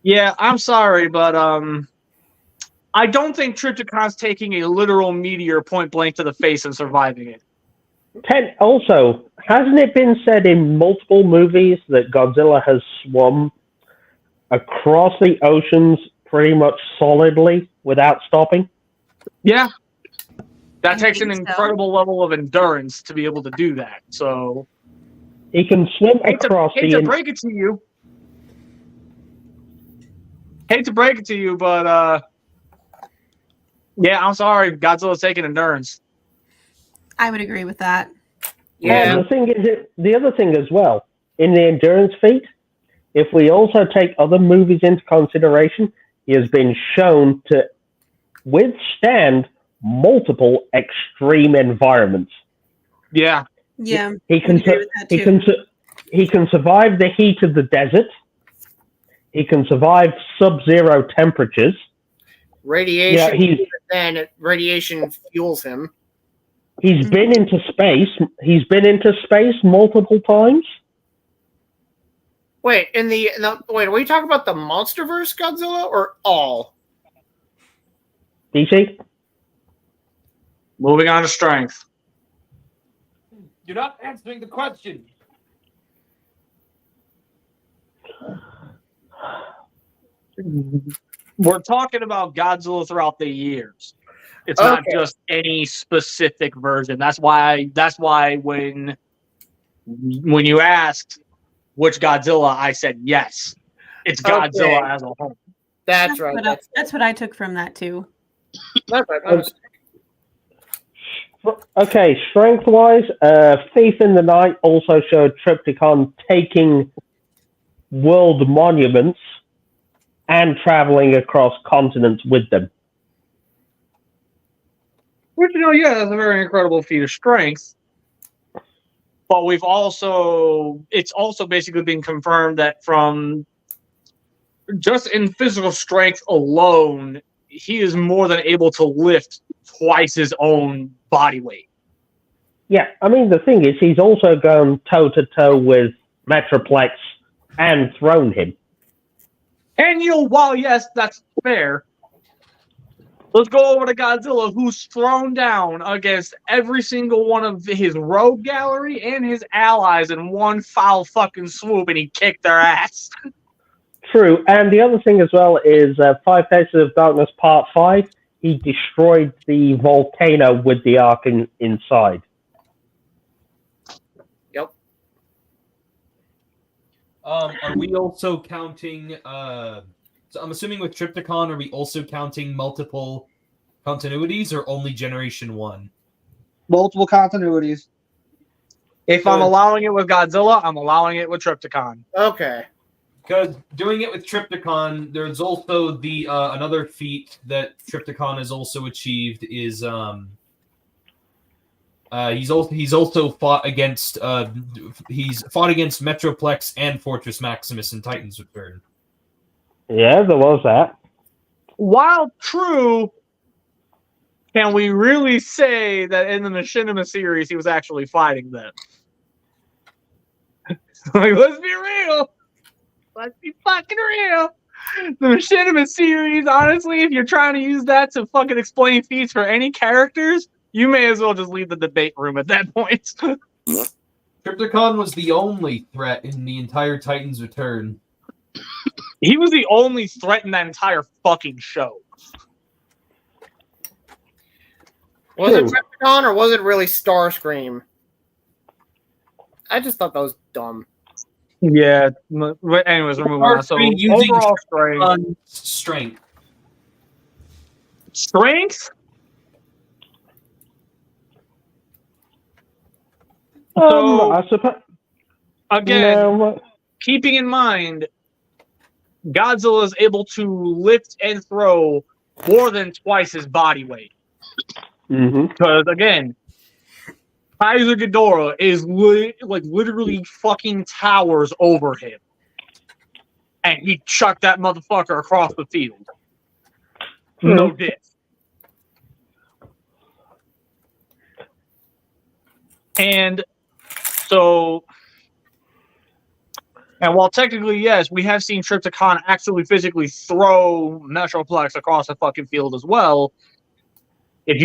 Yeah, I'm sorry, but I don't think Trypticon's taking a literal meteor point blank to the face and surviving it. Also, hasn't it been said in multiple movies that Godzilla has swum across the oceans pretty much solidly without stopping? Yeah. That takes an incredible level of endurance to be able to do that. So he can swim across hate to break it to you. Hate to break it to you, but yeah, I'm sorry. Godzilla's taking endurance. I would agree with that. Yeah. And the other thing as well, in the endurance feat, if we also take other movies into consideration, he has been shown to withstand multiple extreme environments. Yeah. Yeah. He can survive the heat of the desert. He can survive sub-zero temperatures. Radiation, then radiation fuels him. He's been into space. He's been into space multiple times. Wait, wait, are we talking about the MonsterVerse Godzilla or all? DC? Moving on to strength. You're not answering the question. We're talking about Godzilla throughout the years. It's not just any specific version. That's why when you asked which Godzilla, I said yes. It's Godzilla as a whole. That's right. That's what I took from that too. That's right. Okay, strength-wise, Thief in the Night also showed Trypticon taking world monuments and traveling across continents with them. Which, that's a very incredible feat of strength. But it's also basically been confirmed that from just in physical strength alone, he is more than able to lift twice his own body weight. Yeah, I mean, the thing is, he's also gone toe-to-toe with Metroplex and thrown him. And, while yes, that's fair, let's go over to Godzilla, who's thrown down against every single one of his rogue gallery and his allies in one foul fucking swoop, and he kicked their ass. True, and the other thing as well is 5 Faces of Darkness Part 5, he destroyed the volcano with the Ark inside. Yep. Are we also counting? So I'm assuming with Trypticon, are we also counting multiple continuities or only Generation 1? Multiple continuities. If I'm Good. allowing it with Godzilla, I'm allowing it with Trypticon. Okay. Because doing it with Trypticon, there's also the another feat that Trypticon has also achieved is he's also fought against Metroplex and Fortress Maximus in Titan's Return. Yeah, there was that. While true, can we really say that in the Machinima series he was actually fighting them? Like, let's be real. Let's be fucking real. The Machinima series, honestly, if you're trying to use that to fucking explain feats for any characters, you may as well just leave the debate room at that point. Trypticon was the only threat in the entire Titan's Return. He was the only threat in that entire fucking show. Was it True. Trypticon or was it really Starscream? I just thought that was dumb. Yeah. But anyways, we're moving on. So Starscream using overall strength. Strength. Strength? I suppose. Again, keeping in mind, Godzilla is able to lift and throw more than twice his body weight. Because again, Kaiser Ghidorah is literally fucking towers over him, and he chucked that motherfucker across the field. No diss. And so, and while technically, yes, we have seen Trypticon actually physically throw Metroplex across the fucking field as well. If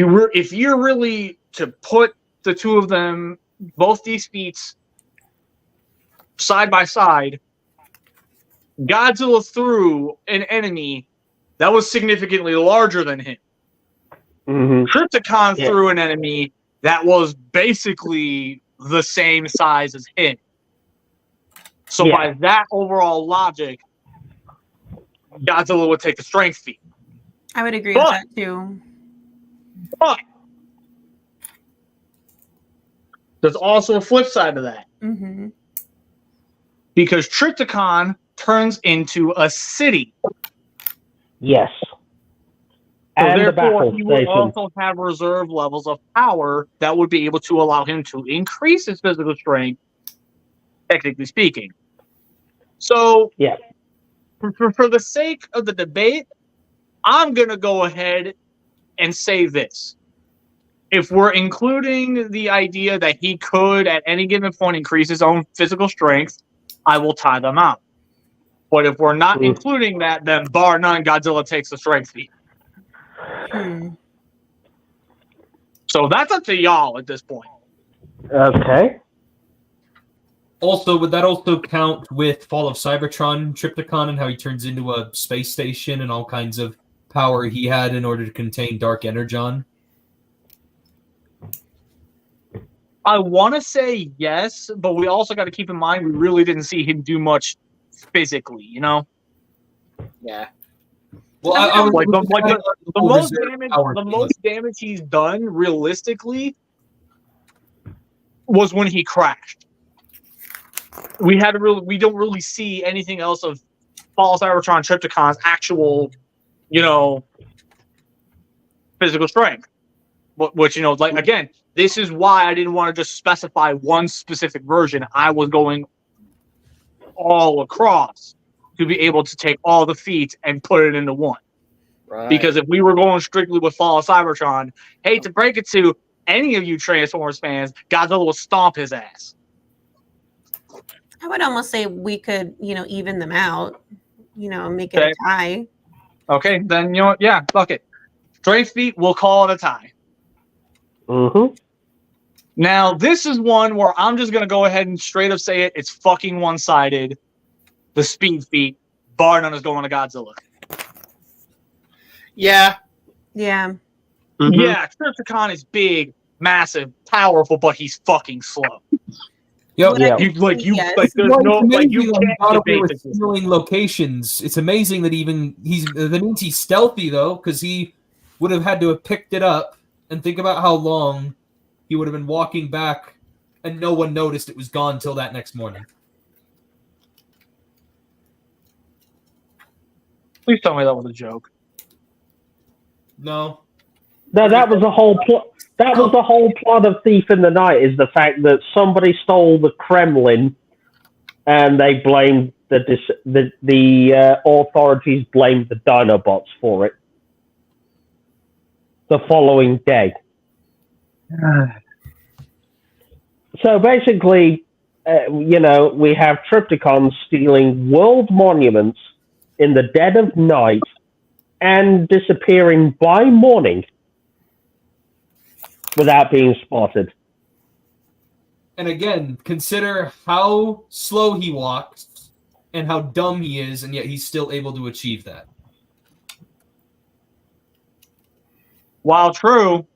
you're really to put the two of them, both these feats, side by side, Godzilla threw an enemy that was significantly larger than him. Trypticon threw an enemy that was basically the same size as him. So by that overall logic, Godzilla would take the strength feat. I would agree with that too. But there's also a flip side to that. Mm-hmm. Because Trypticon turns into a city. Yes. So And the therefore, battle he would station. also have reserve levels of power that would be able to allow him to increase his physical strength, technically speaking. So, Yeah. for the sake of the debate, I'm going to go ahead and say this. If we're including the idea that he could, at any given point, increase his own physical strength, I will tie them out. But if we're not including that, then bar none, Godzilla takes the strength feat. So that's up to y'all at this point. Okay. Also, would that also count with Fall of Cybertron, Trypticon, and how he turns into a space station and all kinds of power he had in order to contain Dark Energon? I want to say yes, but we also got to keep in mind we really didn't see him do much physically, you know? Yeah. Well, I was the most damage he's done realistically was when he crashed. We don't really see anything else of Fall of Cybertron Trypticon's actual, physical strength. Which, again, this is why I didn't want to just specify one specific version. I was going all across to be able to take all the feats and put it into one. Right. Because if we were going strictly with Fall of Cybertron, hate to break it to any of you Transformers fans, Godzilla will stomp his ass. I would almost say we could, even them out, make it a tie. Okay, then, yeah, fuck it. Strength feat, we'll call it a tie. Now, this is one where I'm just going to go ahead and straight up say it. It's fucking one-sided. The speed feat, bar none, is going to Godzilla. Yeah. Yeah. Yeah, Trypticon is big, massive, powerful, but he's fucking slow. Yep. What I Yeah. could Like see, you yes. like there's Well, no it's like you amazing can't how we debate were this. stealing locations. It's amazing that that means he's stealthy though, because he would have had to have picked it up, and think about how long he would have been walking back, and no one noticed it was gone till that next morning. Please tell me that was a joke. No. No, that was the whole plot. That was the whole plot of Thief in the Night, is the fact that somebody stole the Kremlin, and they blamed the authorities blamed the Dinobots for it. The following day. So basically, we have Trypticons stealing world monuments in the dead of night and disappearing by morning without being spotted. And again, consider how slow he walks and how dumb he is, and yet he's still able to achieve that. While true,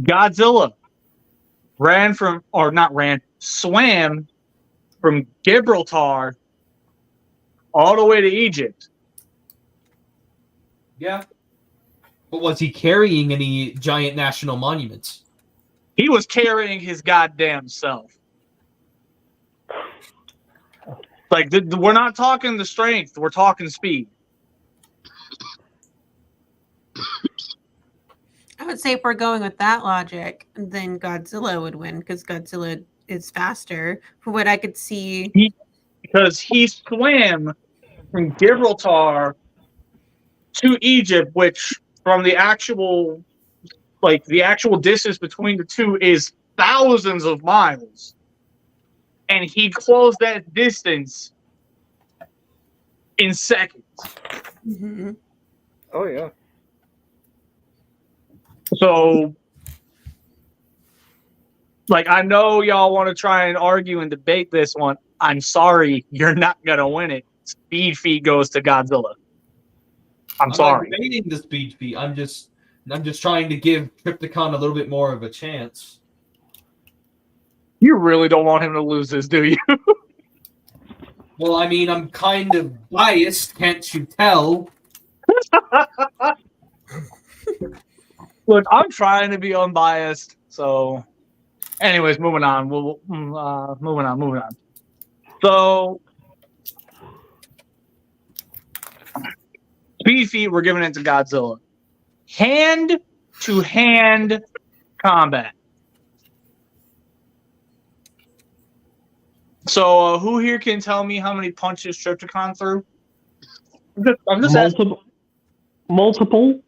Godzilla swam from Gibraltar all the way to Egypt. Yeah. But was he carrying any giant national monuments? He was carrying his goddamn self. Like, we're not talking the strength, we're talking speed. I would say if we're going with that logic, then Godzilla would win because Godzilla is faster. From what I could see, Because he swam from Gibraltar to Egypt, which from the actual distance between the two is thousands of miles. And he closed that distance in seconds. Mhm. Oh yeah. So, I know y'all want to try and argue and debate this one. I'm sorry, you're not going to win it. Speed feat goes to Godzilla. I'm sorry. not debating the speed feat. I'm just trying to give Trypticon a little bit more of a chance. You really don't want him to lose this, do you? Well, I mean, I'm kind of biased, can't you tell? Look, I'm trying to be unbiased. So, anyways, moving on. Moving on. So, speed feat, we're giving it to Godzilla. Hand-to-hand combat. So, who here can tell me how many punches Trypticon threw? I'm just asking. Multiple.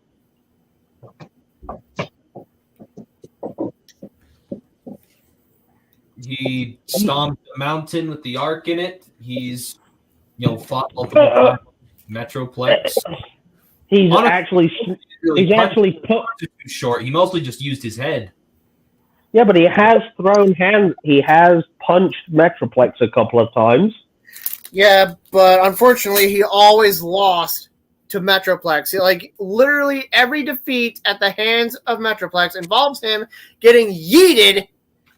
He stomped a mountain with the arc in it. He's, fought multiple times. Metroplex. He's Honestly, actually put. Too short. He mostly just used his head. Yeah, but he has thrown hands. He has punched Metroplex a couple of times. Yeah, but unfortunately, he always lost to Metroplex. Like, literally every defeat at the hands of Metroplex involves him getting yeeted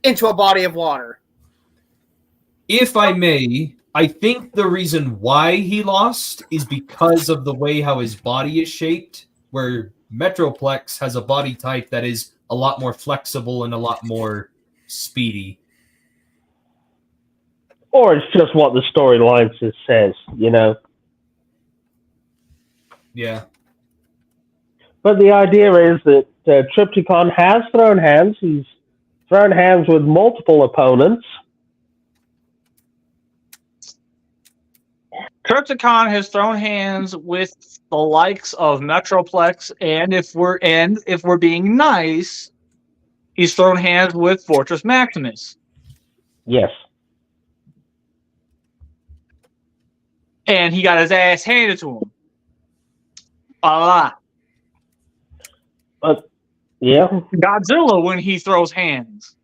into a body of water. If I may, I think the reason why he lost is because of the way how his body is shaped, where Metroplex has a body type that is a lot more flexible and a lot more speedy. Or it's just what the storyline says, Yeah. But the idea is that Trypticon has thrown hands. He's thrown hands with multiple opponents. Trypticon has thrown hands with the likes of Metroplex, and if we're being nice, he's thrown hands with Fortress Maximus. Yes. And he got his ass handed to him. A lot. But yeah. Godzilla, when he throws hands,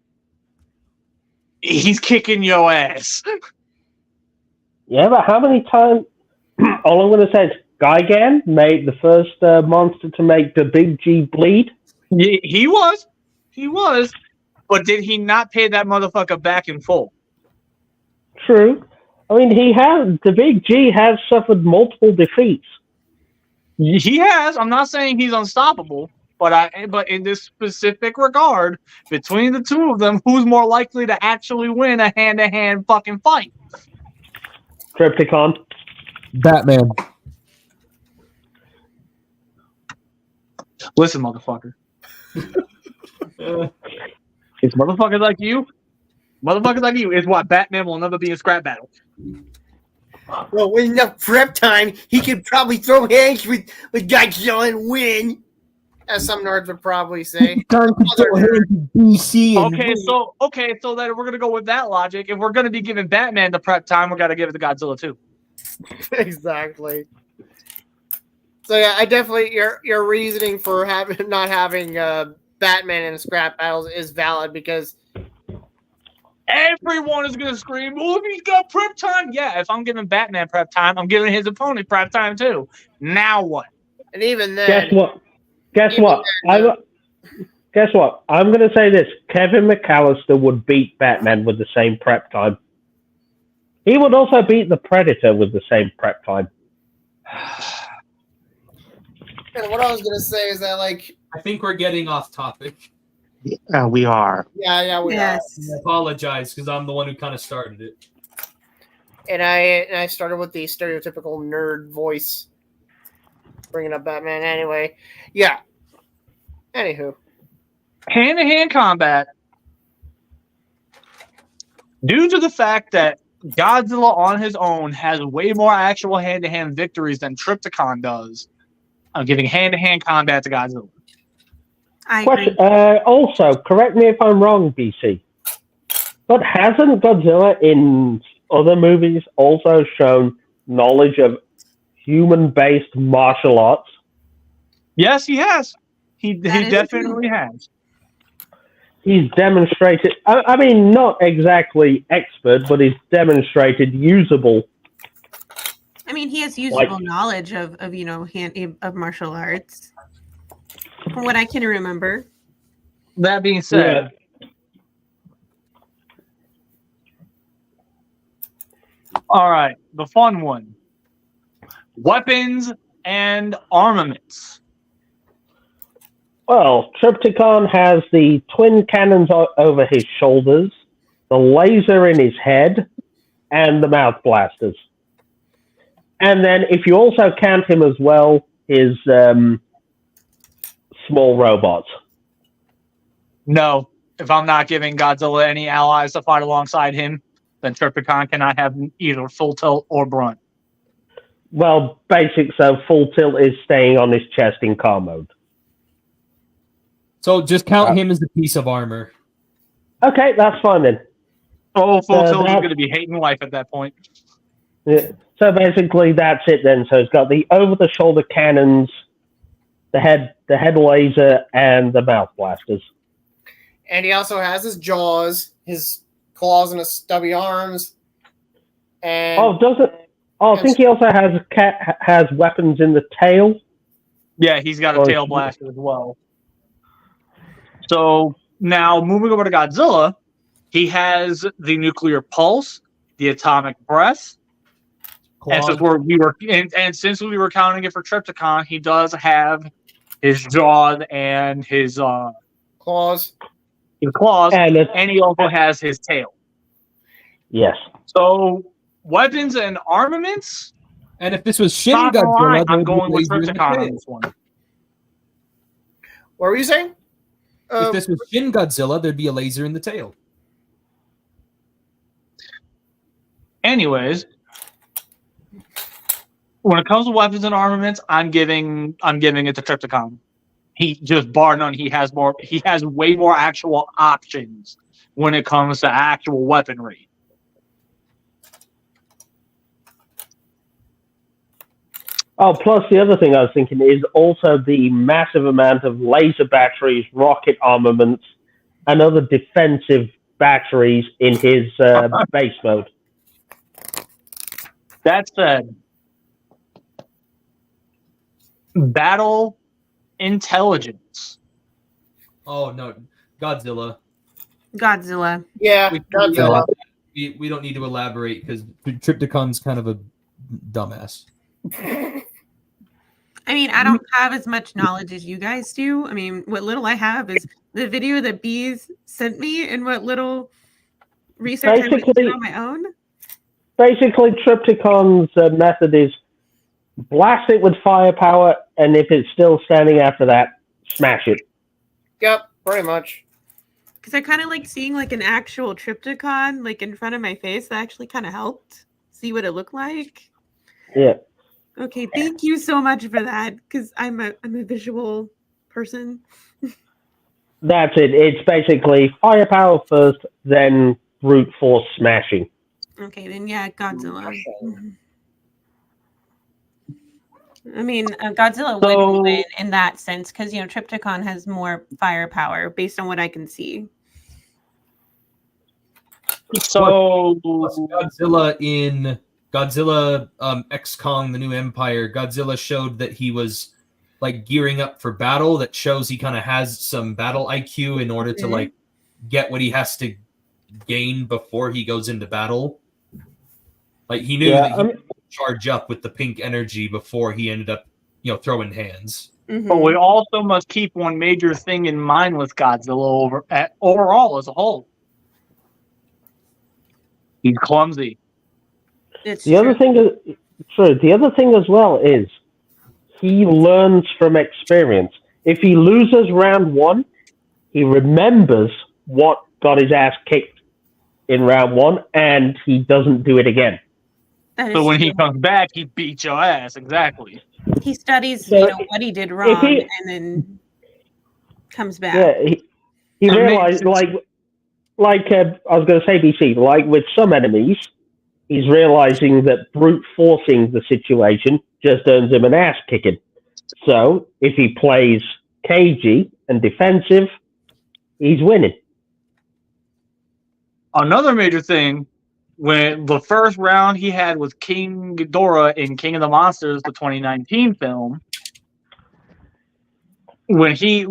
he's kicking your ass. Yeah, but how many times? All I'm going to say is Gigan made the first monster to make the Big G bleed. He was. But did he not pay that motherfucker back in full? True. I mean, the Big G has suffered multiple defeats. He has. I'm not saying he's unstoppable, but in this specific regard, between the two of them, who's more likely to actually win a hand-to-hand fucking fight? Crypticon. Batman. Listen, motherfucker. It's motherfuckers like you. Motherfuckers like you is why Batman will never be in scrap battle. Well, with enough prep time, he could probably throw hands with Godzilla and win. As some nerds would probably say. DC. Okay, so then we're gonna go with that logic. If we're gonna be giving Batman the prep time, we gotta give it to Godzilla too. Exactly. So yeah, I definitely your reasoning for not having Batman in scrap battles is valid because everyone is gonna scream, "Oh, he's got prep time!" Yeah, if I'm giving Batman prep time, I'm giving his opponent prep time too. Now what? And even then, Guess what? Guess what? I'm going to say this. Kevin McAllister would beat Batman with the same prep time. He would also beat the Predator with the same prep time. And what I was going to say is that, like... I think we're getting off topic. Yeah, we are. Yeah, we are. I apologize, because I'm the one who kind of started it. And I started with the stereotypical nerd voice. Bringing up Batman anyway. Yeah. Anywho. Hand-to-hand combat. Due to the fact that Godzilla on his own has way more actual hand-to-hand victories than Trypticon does, I'm giving hand-to-hand combat to Godzilla. I agree. Also, correct me if I'm wrong, BC, but hasn't Godzilla in other movies also shown knowledge of human-based martial arts? Yes, he has. He definitely has. He's demonstrated, I mean, not exactly expert, but he's demonstrated usable. I mean, he has usable knowledge of martial arts, from what I can remember. That being said, all right, the fun one. Weapons and armaments. Well, Trypticon has the twin cannons over his shoulders, the laser in his head, and the mouth blasters. And then, if you also count him as well, his small robots. No, if I'm not giving Godzilla any allies to fight alongside him, then Trypticon cannot have either full tilt or brunt. Well, basic, so full tilt is staying on his chest in car mode. So just count him as a piece of armor. Okay, that's fine then. Oh, full tilt is going to be hating life at that point. Yeah. So basically, that's it then. So it's got the over-the-shoulder cannons, the head laser, and the mouth blasters. And he also has his jaws, his claws, and his stubby arms. And I think he also has weapons in the tail. Yeah, he's got a tail blaster as well. So now moving over to Godzilla, he has the nuclear pulse, the atomic breath, and since we were counting it for Trypticon, he does have his jaws and his claws. His claws, and he also has his tail. Yes. So weapons and armaments. And if this was Shin Godzilla, I'm going with Trypticon on this one. What were you saying? If this was Shin Godzilla, there'd be a laser in the tail. Anyways, when it comes to weapons and armaments, I'm giving it to Trypticon. He just bar none. He has way more actual options when it comes to actual weaponry. Oh, plus the other thing I was thinking is also the massive amount of laser batteries, rocket armaments, and other defensive batteries in his base mode. That said, battle. Intelligence. Oh no, Godzilla. Godzilla. Yeah, We, Godzilla. we don't need to elaborate because Triptychon's kind of a dumbass. I mean, I don't have as much knowledge as you guys do. I mean, what little I have is the video that Bees sent me and what little research I did on my own. Basically, Triptychon's method is blast it with firepower, and if it's still standing after that, smash it. Yep, pretty much. Because I kind of like seeing like an actual Triptychon like in front of my face. That actually kind of helped see what it looked like. Yeah. Okay, thank you so much for that. Because I'm a visual person. That's it. It's basically firepower first, then brute force smashing. Okay, then yeah, Godzilla. I mean, Godzilla would win in that sense because Triptychon has more firepower based on what I can see. So Godzilla in Godzilla X Kong: The New Empire, Godzilla showed that he was like gearing up for battle. That shows he kind of has some battle IQ in order to like get what he has to gain before he goes into battle. Like he knew that he would charge up with the pink energy before he ended up, throwing hands. Mm-hmm. But we also must keep one major thing in mind with Godzilla overall as a whole. He's clumsy. The other thing as well is he learns from experience. If he loses round one, he remembers what got his ass kicked in round one, and he doesn't do it again. So when he comes back, he beats your ass. Exactly. He studies, what he did wrong, and then comes back. Yeah, he realized, I was going to say, BC, like with some enemies, he's realizing that brute forcing the situation just earns him an ass kicking. So if he plays cagey and defensive, he's winning. Another major thing, when the first round he had with King Ghidorah in King of the Monsters, the 2019 film, when he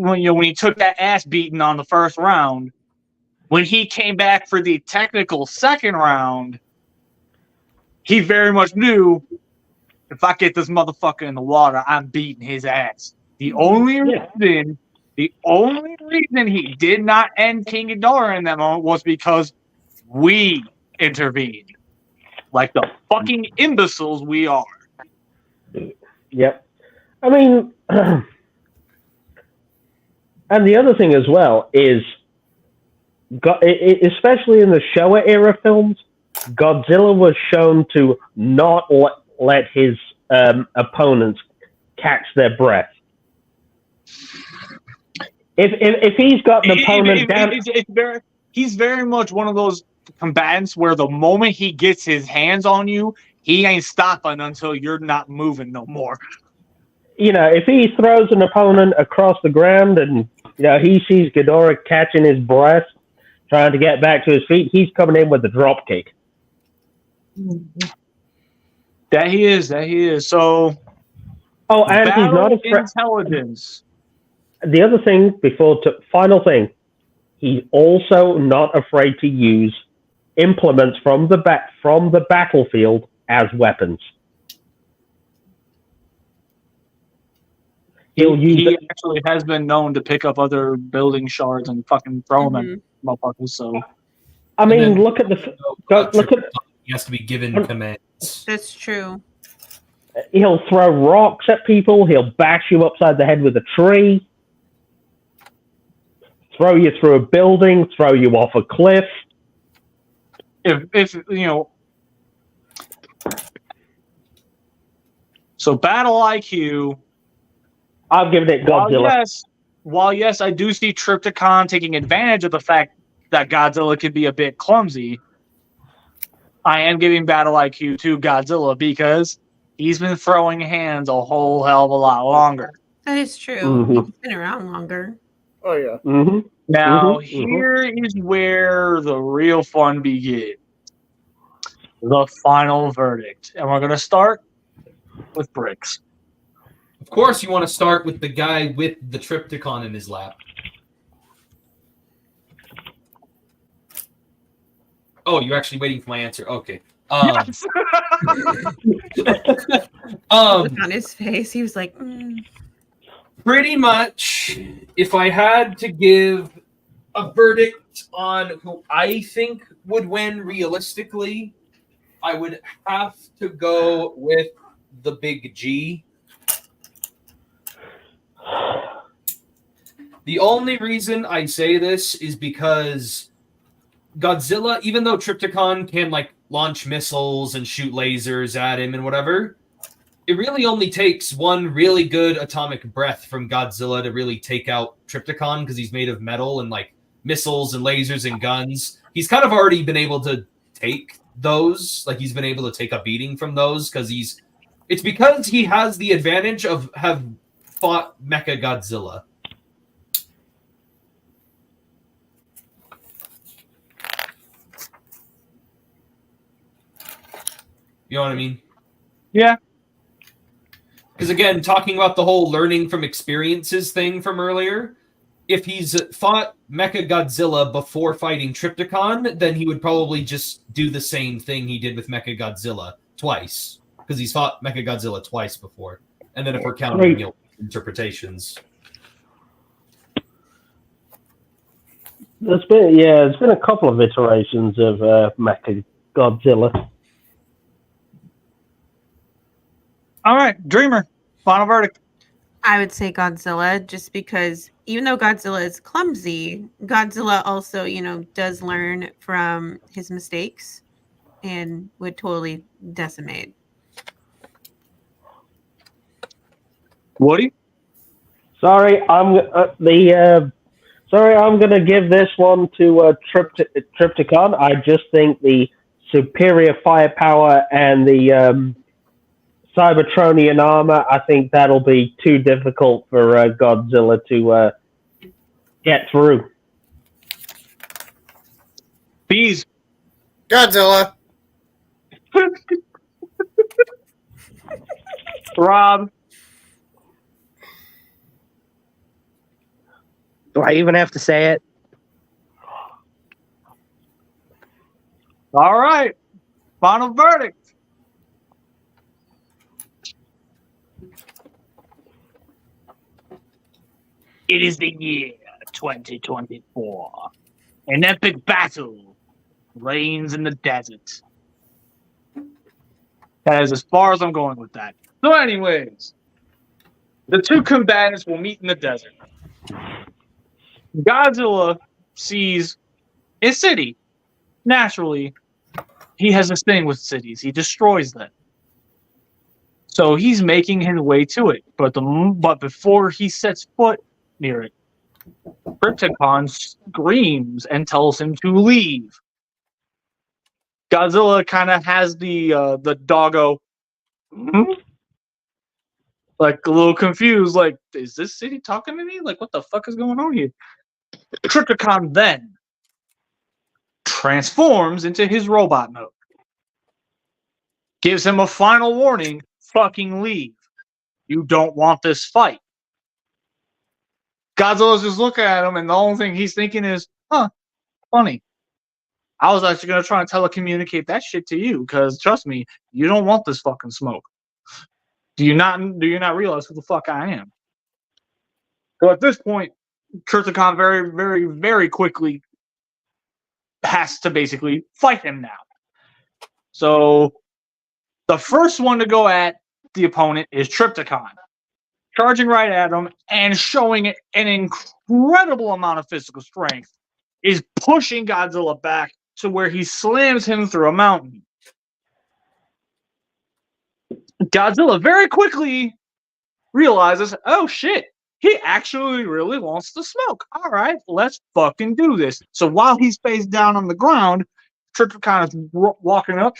took that ass beating on the first round, when he came back for the technical second round, he very much knew, if I get this motherfucker in the water, I'm beating his ass. The only reason he did not end King Ghidorah in that moment was because we intervened, like the fucking imbeciles we are. Yep. I mean, and the other thing as well is, especially in the Showa era films, Godzilla was shown to not let his opponents catch their breath. If he's got an opponent down, he's very much one of those combatants where the moment he gets his hands on you, he ain't stopping until you're not moving no more. If he throws an opponent across the ground and he sees Ghidorah catching his breath, trying to get back to his feet, he's coming in with a drop kick. That he is. So, and he's not intelligence. The other thing, final thing, he's also not afraid to use implements from the battlefield as weapons. He actually has been known to pick up other building shards and fucking throw them at motherfuckers. So, I mean, look at he has to be given commands. That's true. He'll throw rocks at people. He'll bash you upside the head with a tree. Throw you through a building. Throw you off a cliff. So battle IQ. I've given it Godzilla. While yes, I do see Triptychon taking advantage of the fact that Godzilla can be a bit clumsy, I am giving battle IQ to Godzilla because he's been throwing hands a whole hell of a lot longer. That is true. Mm-hmm. He's been around longer. Oh, yeah. Mm-hmm. Now, here is where the real fun begins. The final verdict. And we're going to start with Bricks. Of course, you want to start with the guy with the Triptychon in his lap. Oh, you're actually waiting for my answer. Okay. Yes. Look on his face. He was like, Pretty much, if I had to give a verdict on who I think would win realistically, I would have to go with the big G. The only reason I say this is because Godzilla, even though Trypticon can like launch missiles and shoot lasers at him and whatever, it really only takes one really good atomic breath from Godzilla to really take out Trypticon because he's made of metal and like missiles and lasers and guns. He's kind of already been able to take those, like he's been able to take a beating from those because it's because he has the advantage of have fought Mecha Godzilla. You know what I mean? Yeah. Because again, talking about the whole learning from experiences thing from earlier, if he's fought Mecha Godzilla before fighting Trypticon, then he would probably just do the same thing he did with Mecha Godzilla twice. Because he's fought Mecha Godzilla twice before. And then if we're counting interpretations. There's been a couple of iterations of Mecha Godzilla. All right, Dreamer, final verdict. I would say Godzilla, just because even though Godzilla is clumsy, Godzilla also, does learn from his mistakes and would totally decimate. Woody? Sorry, I'm gonna give this one to Trypticon. I just think the superior firepower and the Cybertronian armor, I think that'll be too difficult for Godzilla to get through. Bees. Godzilla. Rob. Do I even have to say it? All right. Final verdict. It is the year 2024. An epic battle reigns in the desert. That is as far as I'm going with that. So anyways, the two combatants will meet in the desert. Godzilla sees a city. Naturally, he has this thing with cities. He destroys them. So he's making his way to it. But before he sets foot near it, Trypticon screams and tells him to leave. Godzilla kind of has the doggo, like a little confused, like, is this city talking to me? Like, what the fuck is going on here? Trypticon then transforms into his robot mode. Gives him a final warning, fucking leave. You don't want this fight. Godzilla's just looking at him, and the only thing he's thinking is, funny. I was actually going to try and telecommunicate that shit to you, because trust me, you don't want this fucking smoke. Do you not realize who the fuck I am? So at this point, Trypticon very, very, very quickly has to basically fight him now. So the first one to go at the opponent is Trypticon. Charging right at him and showing an incredible amount of physical strength, is pushing Godzilla back to where he slams him through a mountain. Godzilla very quickly realizes, oh shit, he actually really wants to smoke. All right, let's fucking do this. So while he's face down on the ground, Trypticon is walking up.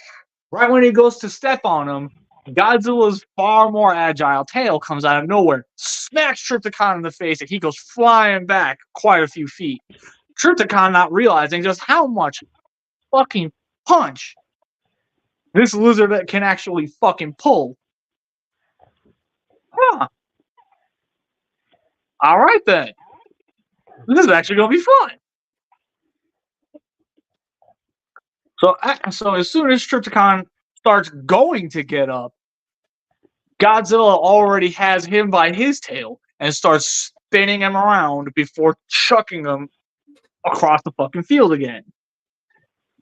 Right when he goes to step on him, Godzilla's far more agile tail comes out of nowhere, smacks Trypticon in the face, and he goes flying back quite a few feet. Trypticon not realizing just how much fucking punch this lizard that can actually fucking pull. Huh. All right then. This is actually going to be fun. So as soon as Trypticon starts going to get up, Godzilla already has him by his tail and starts spinning him around before chucking him across the fucking field again.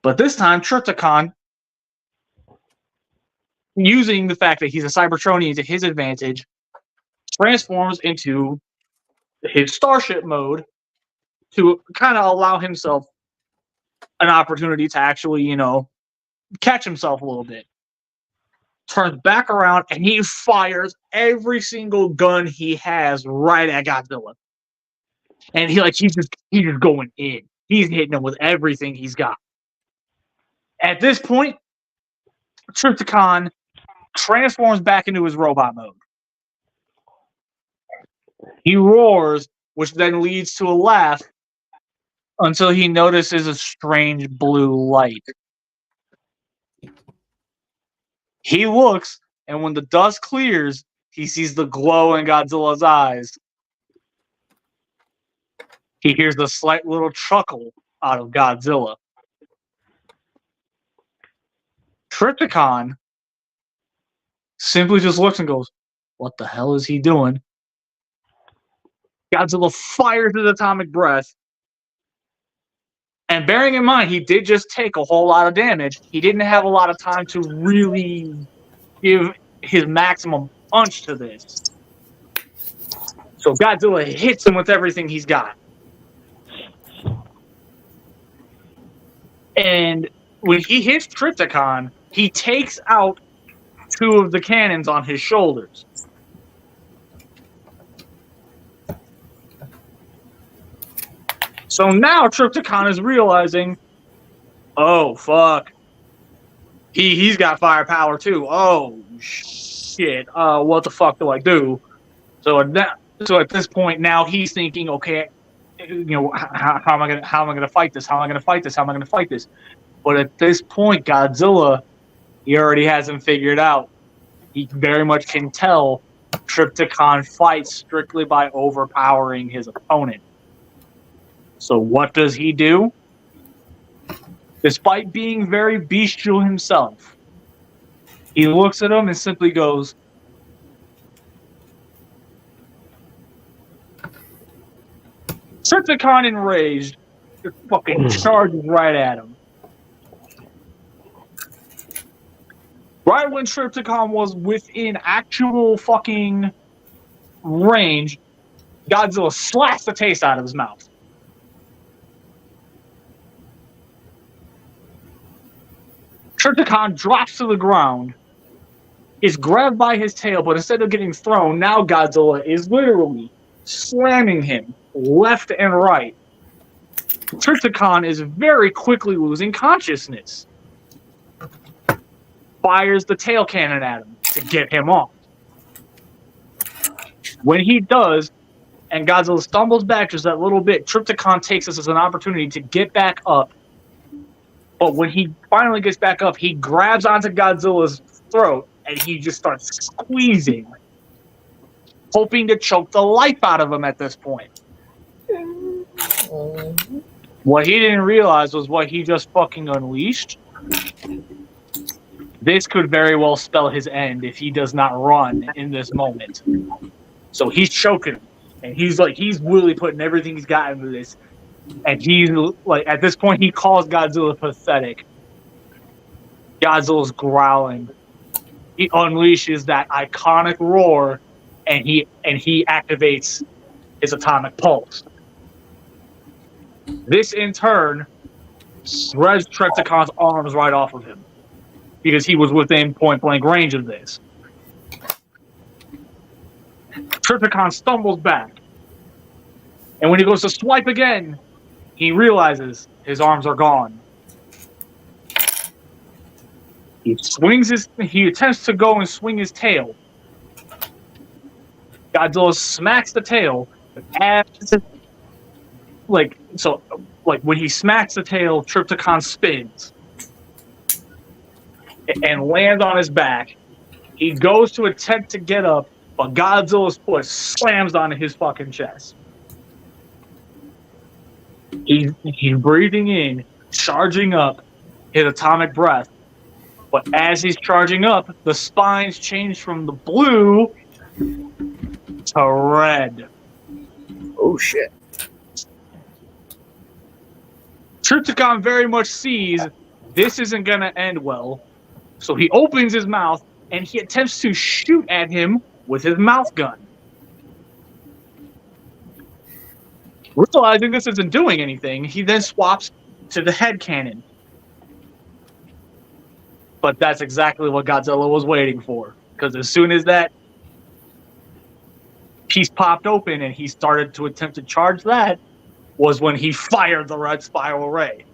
But this time, Trypticon, using the fact that he's a Cybertronian to his advantage, transforms into his starship mode to kind of allow himself an opportunity to actually, catch himself a little bit. Turns back around and he fires every single gun he has right at Godzilla. And he's just going in. He's hitting him with everything he's got. At this point, Trypticon transforms back into his robot mode. He roars, which then leads to a laugh until he notices a strange blue light. He looks, and when the dust clears, he sees the glow in Godzilla's eyes. He hears the slight little chuckle out of Godzilla. Trypticon simply just looks and goes, "What the hell is he doing?" Godzilla fires his atomic breath. And bearing in mind, he did just take a whole lot of damage. He didn't have a lot of time to really give his maximum punch to this. So Godzilla hits him with everything he's got. And when he hits Trypticon, he takes out 2 of the cannons on his shoulders. So now Trypticon is realizing, oh, fuck. He's got firepower too. Oh, shit. What the fuck do I do? So at this point, now he's thinking, okay, how am I gonna fight this? How am I gonna fight this? How am I gonna fight this? But at this point, Godzilla, he already has him figured out. He very much can tell Trypticon fights strictly by overpowering his opponent. So what does he do? Despite being very bestial himself, he looks at him and simply goes, Trypticon enraged, just fucking charges right at him. Right when Trypticon was within actual fucking range, Godzilla slaps the taste out of his mouth. Trypticon drops to the ground, is grabbed by his tail, but instead of getting thrown, now Godzilla is literally slamming him left and right. Trypticon is very quickly losing consciousness. Fires the tail cannon at him to get him off. When he does, and Godzilla stumbles back just that little bit, Trypticon takes this as an opportunity to get back up. But when he finally gets back up, he grabs onto Godzilla's throat and he just starts squeezing, hoping to choke the life out of him at this point. What he didn't realize was what he just fucking unleashed. This could very well spell his end if he does not run in this moment. So he's choking him, and he's really putting everything he's got into this. And he's like, at this point, he calls Godzilla pathetic. Godzilla's growling. He unleashes that iconic roar, and he activates his atomic pulse. This, in turn, shreds Trypticon's arms right off of him, because he was within point-blank range of this. Trypticon stumbles back, and when he goes to swipe again, he realizes his arms are gone. He attempts to go and swing his tail. Godzilla smacks the tail, when he smacks the tail, Trypticon spins and lands on his back. He goes to attempt to get up, but Godzilla's foot slams onto his fucking chest. He's breathing in, charging up, his atomic breath. But as he's charging up, the spines change from the blue to red. Oh shit! Trypticon very much sees this isn't going to end well. So he opens his mouth and he attempts to shoot at him with his mouth gun. Realizing this isn't doing anything, he then swaps to the head cannon. But that's exactly what Godzilla was waiting for. Because as soon as that piece popped open and he started to attempt to charge that, was when he fired the red spiral ray.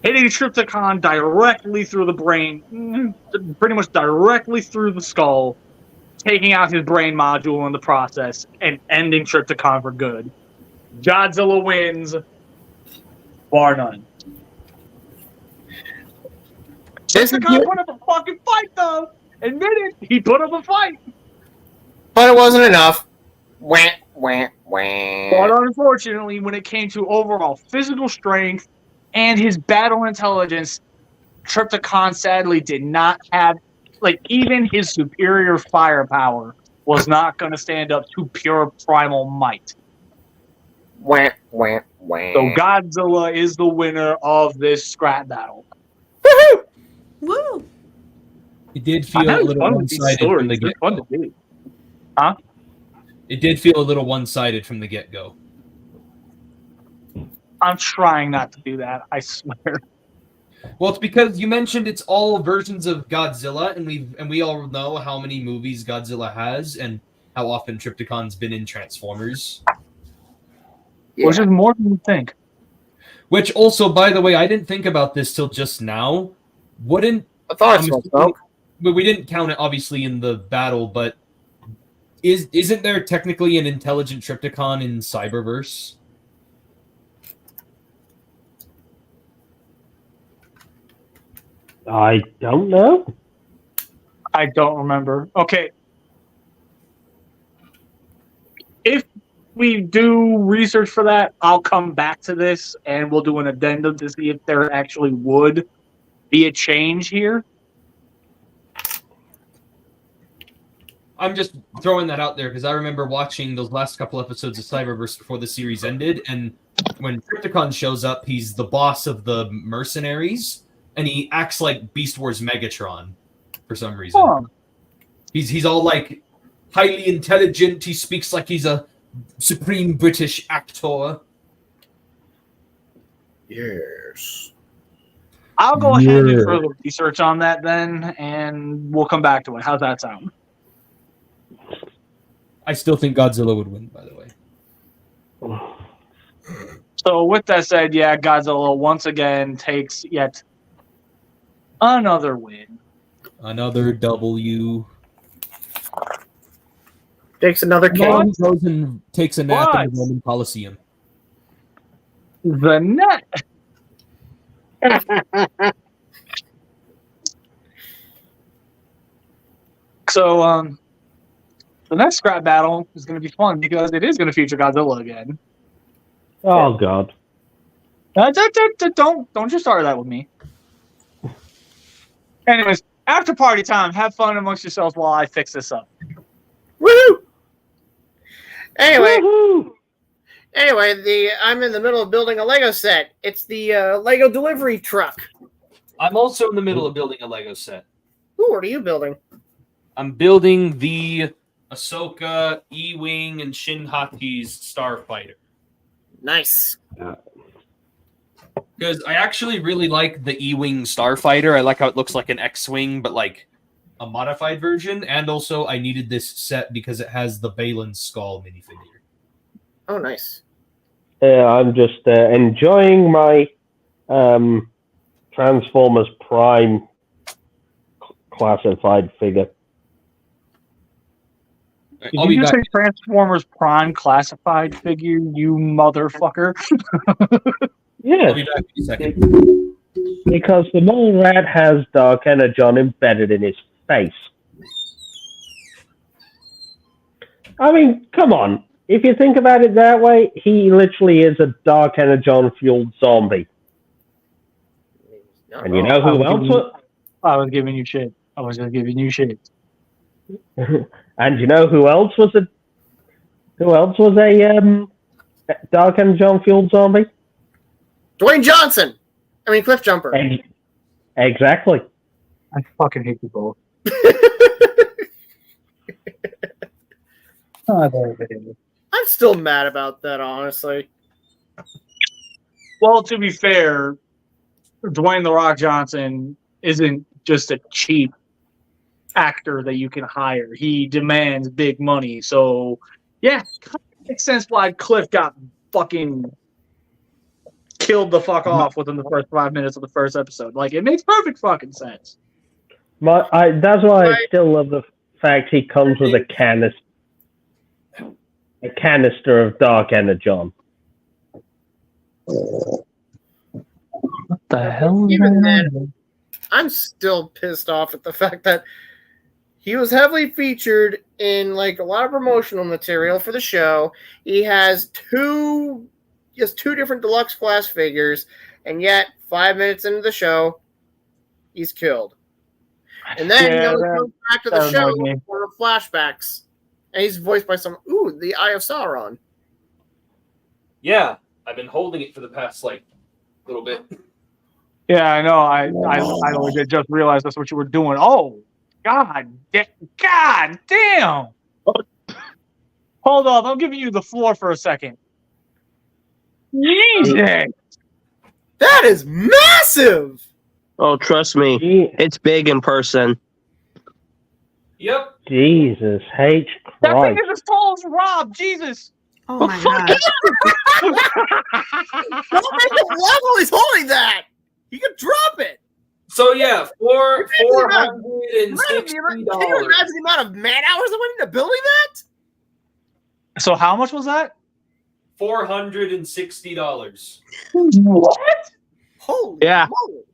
Hitting Trypticon directly through the brain, pretty much directly through the skull, taking out his brain module in the process, and ending Trypticon for good. Godzilla wins, bar none. Trypticon put up a fucking fight, though! Admitted, he put up a fight! But it wasn't enough. Wah, wah, wah. But unfortunately, when it came to overall physical strength and his battle intelligence, Trypticon sadly did not have, even his superior firepower was not going to stand up to pure primal might. Wah, wah, wah. So Godzilla is the winner of this scrap battle. Woohoo! Woo! It did feel a little one-sided from the get-go. Huh? It did feel a little one-sided from the get-go. I'm trying not to do that, I swear. Well, it's because you mentioned it's all versions of Godzilla, and we all know how many movies Godzilla has and how often Trypticon's been in Transformers. Yeah. Which is more than you think. Which also, by the way, I didn't think about this till just now. I thought it smelled smoke. But we didn't count it obviously in the battle, but isn't there technically an intelligent Trypticon in Cyberverse? I don't know. I don't remember. Okay. If we do research for that, I'll come back to this and we'll do an addendum to see if there actually would be a change here. I'm just throwing that out there because I remember watching those last couple episodes of Cyberverse before the series ended, and when Trypticon shows up, he's the boss of the mercenaries, and he acts like Beast Wars Megatron for some reason. Huh. He's all like highly intelligent. He speaks like he's a supreme British actor. Yes. I'll go ahead and do further research on that then, and we'll come back to it. How's that sound? I still think Godzilla would win, by the way. So with that said, yeah, Godzilla once again takes yet another win. Another W. Takes another What? kill. Goes and takes a nap in What? the Roman Coliseum. The net. So, the next scrap battle is going to be fun because it is going to feature Godzilla again. Oh, God. Don't you start that with me. Anyways, after party time, have fun amongst yourselves while I fix this up. Woohoo! Anyway, Woohoo! I'm in the middle of building a Lego set. It's the Lego delivery truck. I'm also in the middle of building a Lego set. Ooh, what are you building? I'm building the Ahsoka, E-Wing, and Shin Hati's Starfighter. Nice. Because I actually really like the E-Wing Starfighter. I like how it looks like an X-Wing, but like a modified version. And also, I needed this set because it has the Valen Skull minifigure. Oh, nice. I'm just enjoying my Transformers Prime classified figure. Did I'll be you just back. say Transformers Prime classified figure, you motherfucker? I'll Yes, be back in a second. because the mole rat has Dark Energon embedded in his face. I mean, come on. If you think about it that way, he literally is a Dark Energon fueled zombie. And you know who else was? I was giving you shit. I was just giving you shit. And you know who else was a Dark Energon fueled zombie? Dwayne Johnson. I mean, Cliff Jumper. Exactly. I fucking hate you both. I'm still mad about that, honestly. Well, to be fair, Dwayne The Rock Johnson isn't just a cheap actor that you can hire. He demands big money. So, yeah, kind of makes sense why Cliff got fucking killed the fuck off within the first 5 minutes of the first episode. Like, it makes perfect fucking sense. That's why I still love the fact he comes with a canister of Dark Energon. What the hell? Even then, I'm still pissed off at the fact that he was heavily featured in like a lot of promotional material for the show. He has two different deluxe class figures, and yet 5 minutes into the show, he's killed. And then he goes back to the show for flashbacks, and he's voiced by the Eye of Sauron. Yeah, I've been holding it for the past little bit. Yeah, I know. I just realized that's what you were doing. Oh, God damn. Hold up. I'm giving you the floor for a second. Jesus. That is massive! Oh, trust me, it's big in person. Yep. Jesus H. That thing Christ. is as tall as Rob. Jesus. Oh my god. Don't make him level. He's holding that. He could drop it. So yeah, $460. Can you imagine the amount of man hours that went into building that? So how much was that? $460. What? Holy Yeah. moly.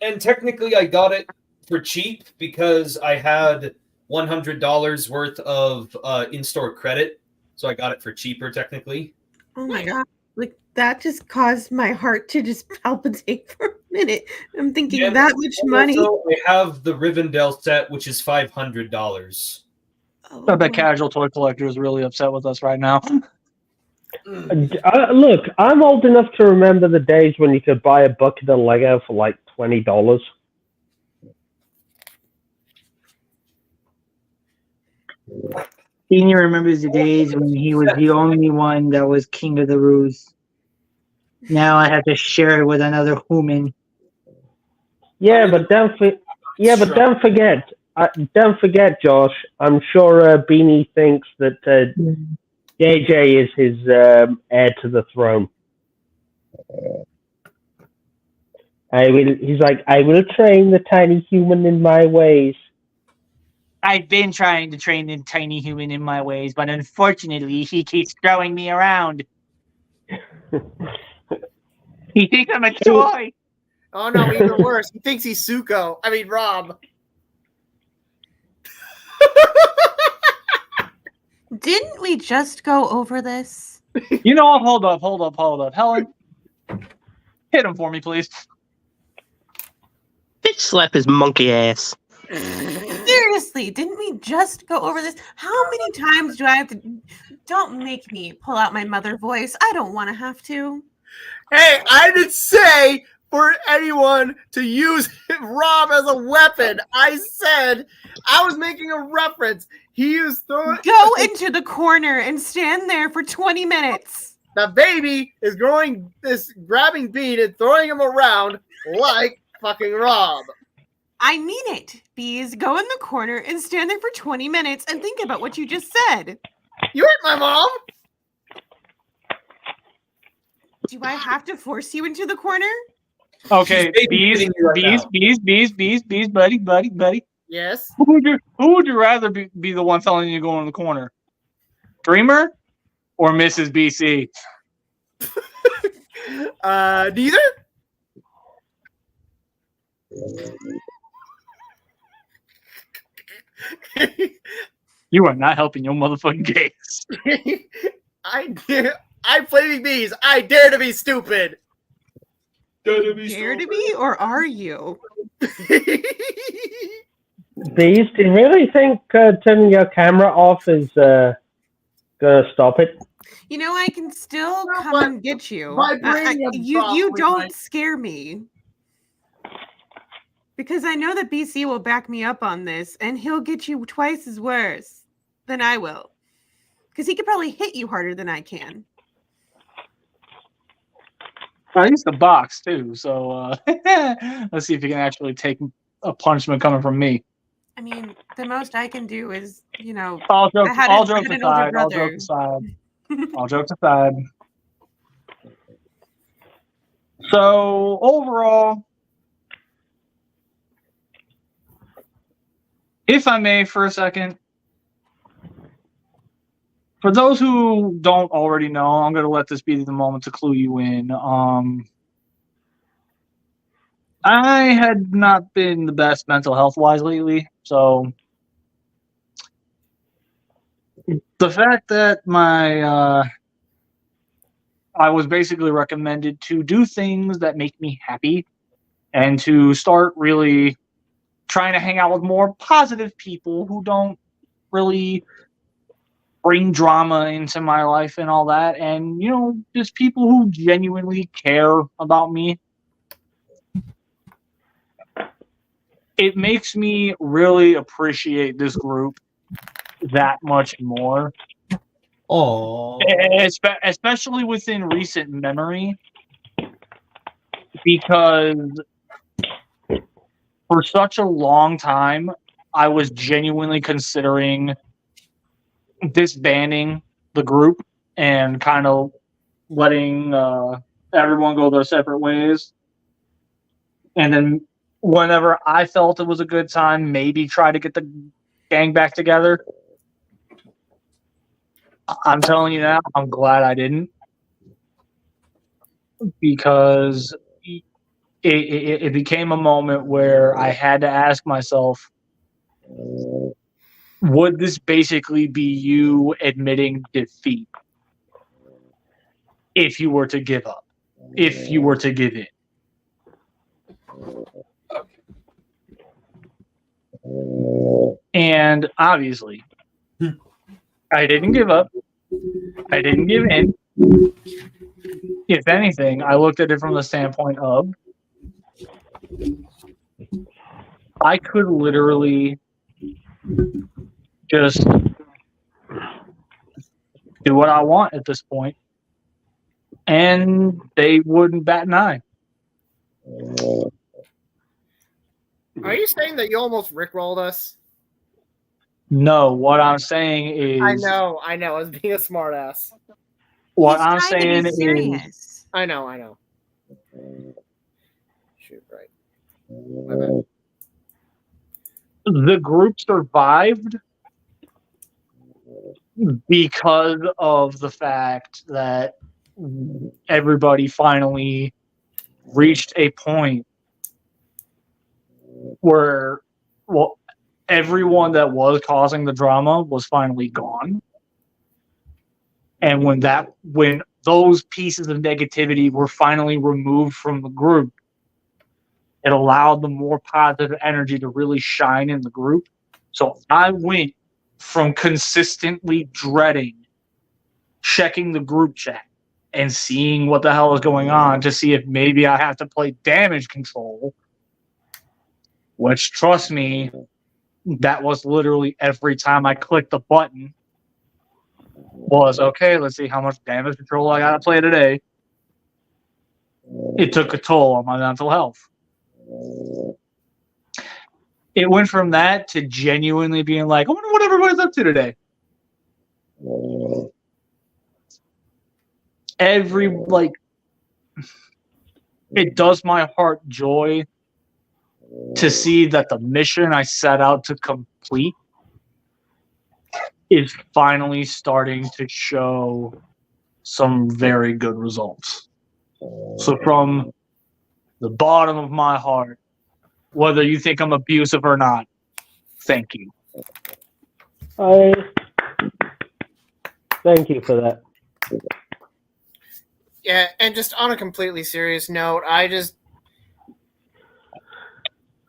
And technically, I got it for cheap because I had $100 worth of in-store credit, so I got it for cheaper technically. Oh my god. Like that just caused my heart to just palpitate for a minute. I'm thinking Yeah, that much money. Also, I have the Rivendell set, which is $500. Oh, I bet Casual Toy Collector is really upset with us right now. Look, I'm old enough to remember the days when you could buy a bucket of Lego for like $20. Senior remembers the days when he was the only one that was king of the ruse. Now I have to share it with another human. Yeah, but don't forget, Josh. I'm sure Beanie thinks that JJ is his heir to the throne. He's like, I will train the tiny human in my ways. I've been trying to train the tiny human in my ways, but unfortunately, he keeps throwing me around. He thinks I'm a toy. Oh no, even worse. He thinks he's Suko. I mean, Rob. Didn't we just go over this? You know what? Hold up. Helen, hit him for me, please. Bitch slap his monkey ass. Seriously, didn't we just go over this? How many times do I have to? Don't make me pull out my mother voice. I don't want to have to. Hey, I didn't say for anyone to use Rob as a weapon. I said I was making a reference. He used Go into the corner and stand there for 20 minutes. The baby is grabbing Bean and throwing him around like fucking Rob. I mean it. Bees, go in the corner and stand there for 20 minutes and think about what you just said. You hit my mom. Do I have to force you into the corner? Okay, She's bees, buddy. Yes. Who would you rather be the one telling you to go in the corner? Dreamer or Mrs. BC? Neither. You are not helping your motherfucking case. I'm Flaming Bees. I dare to be stupid. Gonna be Dare so to be, or are you? Bees, do you really think turning your camera off is gonna stop it? You know, I can still No, come but and get you. vibranium You probably don't might. scare me. Because I know that BC will back me up on this, and he'll get you twice as worse than I will. Because he could probably hit you harder than I can. I used to box too, so let's see if you can actually take a punishment coming from me. I mean, the most I can do is, you know, All jokes, I had all an jokes older aside, all brother. jokes aside, all jokes aside. So overall, if I may, for a second, for those who don't already know, I'm going to let this be the moment to clue you in. I had not been the best mental health wise lately, so the fact that I was basically recommended to do things that make me happy and to start really trying to hang out with more positive people who don't really bring drama into my life and all that, and just people who genuinely care about me. It makes me really appreciate this group that much more, Oh, especially within recent memory, because for such a long time I was genuinely considering disbanding the group and kind of letting everyone go their separate ways. And then whenever I felt it was a good time, maybe try to get the gang back together. I'm telling you now, I'm glad I didn't, because it became a moment where I had to ask myself, would this basically be you admitting defeat if you were to give up, if you were to give in? And obviously, I didn't give up. I didn't give in. If anything, I looked at it from the standpoint of I could literally just do what I want at this point, and they wouldn't bat an eye. Are you saying that you almost rickrolled us? No, what I'm saying is, I know. I was being a smartass. what He's I'm trying to saying be is, serious. I know. Shoot, right. My bad. the group survived because of the fact that everybody finally reached a point where, well, everyone that was causing the drama was finally gone. And when those pieces of negativity were finally removed from the group, it allowed the more positive energy to really shine in the group. So I went from consistently dreading checking the group chat and seeing what the hell is going on to see if maybe I have to play damage control, which, trust me, that was literally every time I clicked the button was, okay, let's see how much damage control I gotta play today. It took a toll on my mental health. It went from that to genuinely being like, I wonder what everybody's up to today. It does my heart joy to see that the mission I set out to complete is finally starting to show some very good results. So from the bottom of my heart, whether you think I'm abusive or not, thank you. Thank you for that. Yeah, and just on a completely serious note, I just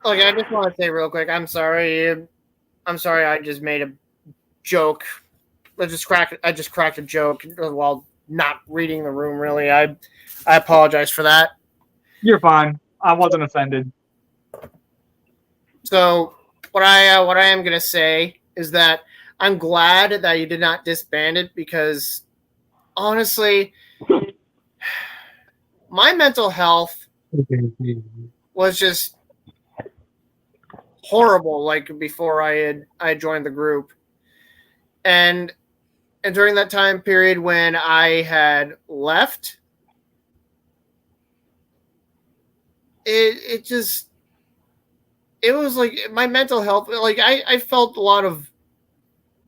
want to say real quick, I'm sorry. I just made a joke. I just cracked a joke while not reading the room. Really, I apologize for that. You're fine. I wasn't offended. So what I am gonna say is that I'm glad that you did not disband it, because honestly, my mental health was just horrible. Like before I joined the group, and during that time period when I had left, it was like my mental health. Like I felt a lot of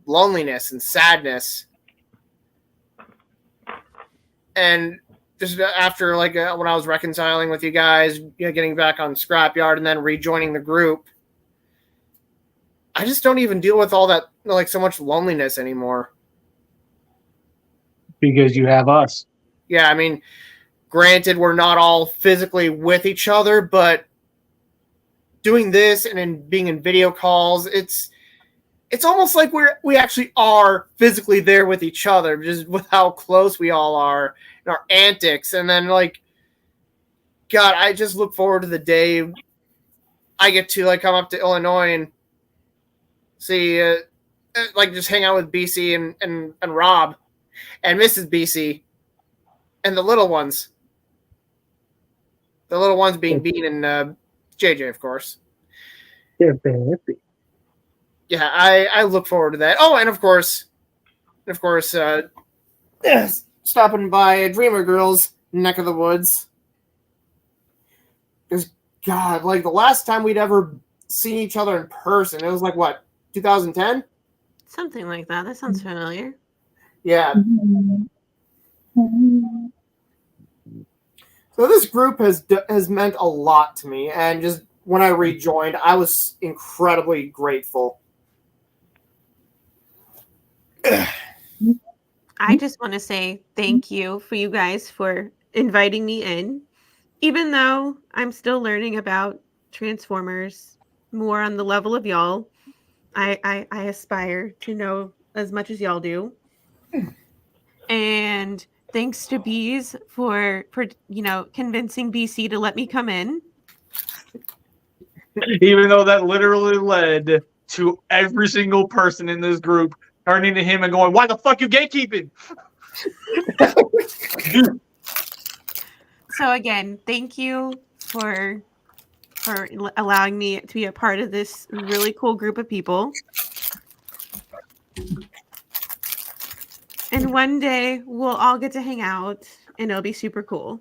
loneliness and sadness, and just after when I was reconciling with you guys, getting back on Scrapyard and then rejoining the group, I just don't even deal with all that, so much loneliness anymore. Because you have us. Yeah, I mean, granted, we're not all physically with each other, but doing this and then being in video calls, it's almost like we actually are physically there with each other, just with how close we all are and our antics. And then God, I just look forward to the day I get to come up to Illinois and see just hang out with BC and Rob and Mrs. BC and the little ones. The little ones being Bean and JJ, of course. They're happy. Yeah, I look forward to that. Oh, and of course, stopping by Dreamer Girls neck of the woods. Because God, the last time we'd ever seen each other in person, it was what, 2010? Something like that. That sounds familiar. Yeah. So this group has meant a lot to me, and just when I rejoined, I was incredibly grateful. I just want to say thank you for you guys for inviting me in, even though I'm still learning about Transformers more on the level of y'all. I aspire to know as much as y'all do. And thanks to Bees for convincing BC to let me come in. Even though that literally led to every single person in this group turning to him and going, "Why the fuck you gatekeeping?" So again, thank you for allowing me to be a part of this really cool group of people. And one day we'll all get to hang out and it'll be super cool.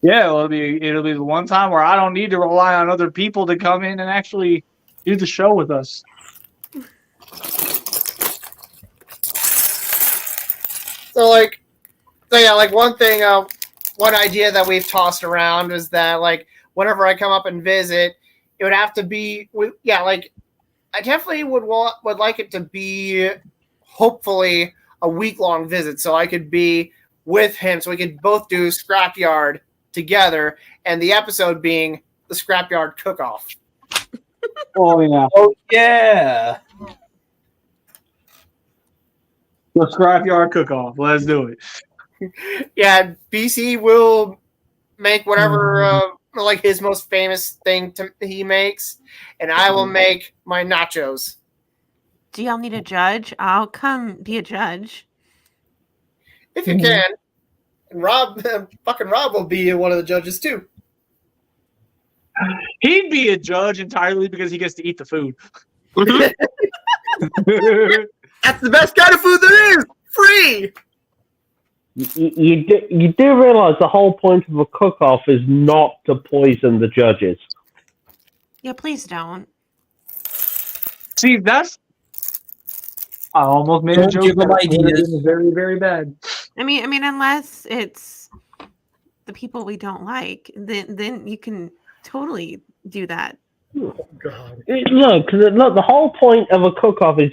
Yeah, it'll be the one time where I don't need to rely on other people to come in and actually do the show with us. So one thing, one idea that we've tossed around is that whenever I come up and visit, it would have to be I definitely would like it to be hopefully a week-long visit, so I could be with him, so we could both do Scrapyard together, and the episode being the Scrapyard cook-off. Oh yeah. Oh yeah. The Scrapyard cook-off. Let's do it. Yeah, BC will make whatever his most famous thing he makes, and I will make my nachos. Do y'all need a judge? I'll come be a judge. If you can. And fucking Rob will be one of the judges too. He'd be a judge entirely because he gets to eat the food. That's the best kind of food there is! Free! You do realize the whole point of a cook-off is not to poison the judges. Yeah, please don't. See, I almost made a joke. Give them that ideas. was very, very bad. I mean, unless it's the people we don't like, then you can totally do that. Oh God! Look, the whole point of a cook-off is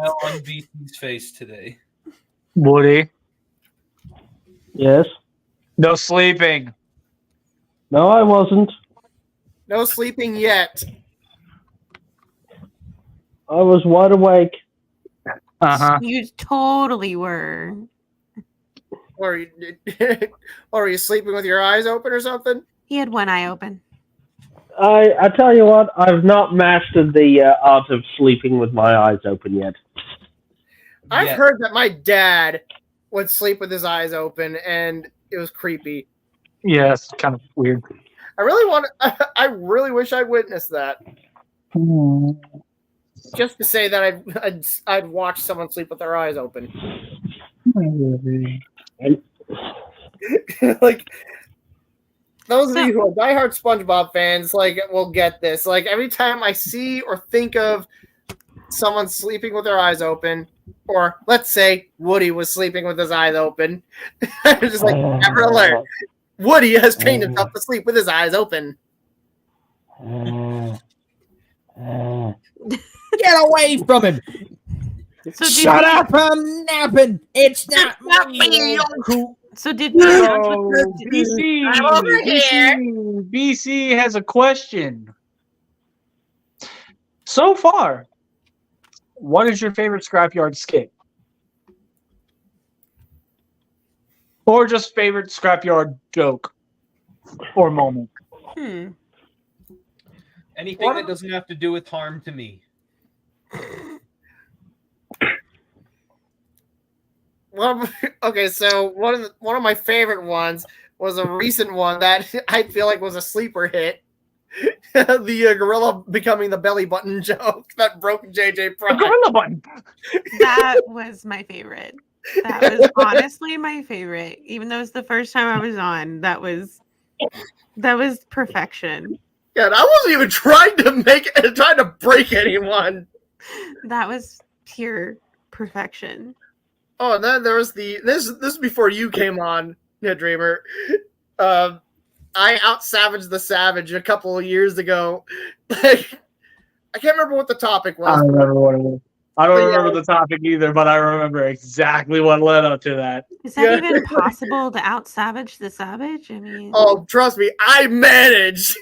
smile on BT's face today. Woody, Yes. no sleeping. No, I wasn't. No sleeping yet. I was wide awake. You totally were. Or you, or are you sleeping with your eyes open or something? He had one eye open. I tell you what, I've not mastered the art of sleeping with my eyes open yet. I've Yeah. heard that my dad would sleep with his eyes open, and it was creepy. Yeah, it's kind of weird. I really wish I'd witnessed that. Just to say that I'd watch someone sleep with their eyes open. Like, those of you who are diehard SpongeBob fans, like, will get this. Like, every time I see or think of someone sleeping with their eyes open, or let's say Woody was sleeping with his eyes open, I'm just like, never alert. Woody has trained himself to sleep with his eyes open. Get away from him! So did Shut we- up! I'm napping. It's not me. So did we announce what So, BC, I'm over here. BC has a question. So far, what is your favorite Scrapyard skit? Or just favorite Scrapyard joke or moment? Anything that doesn't have to do with harm to me. Okay, so one of my favorite ones was a recent one that I feel like was a sleeper hit. The gorilla becoming the belly button joke that broke JJ Prime. Gorilla button. That was my favorite. That was honestly my favorite. Even though it's the first time I was on, that was perfection. Yeah, and I wasn't even trying to break anyone. That was pure perfection. Oh, and then there was this is before you came on, yeah, Dreamer. I out-savaged the Savage a couple of years ago. Like, I can't remember what the topic I was. don't remember what it was. I don't But yeah. remember the topic either, but I remember exactly what led up to that. Is that Yeah. even possible to out savage the savage? I mean, Oh, trust me, I managed.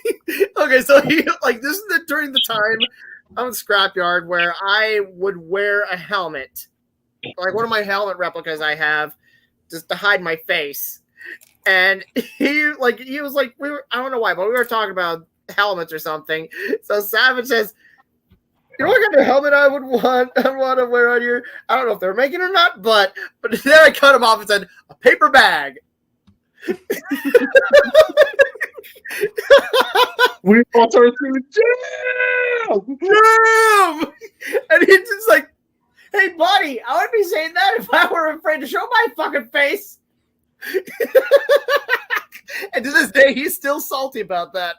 Okay, so this is during the time on Scrapyard where I would wear a helmet, like one of my helmet replicas I have, just to hide my face. And he was like, I don't know why, but we were talking about helmets or something. So Savage says, "You know what kind of helmet I would want to wear on here? I don't know if they're making it or not, but then I cut him off and said, a paper bag." We all started screaming, "Damn!" Damn! And he's just like, "Hey, buddy, I wouldn't be saying that if I were afraid to show my fucking face." And to this day, he's still salty about that.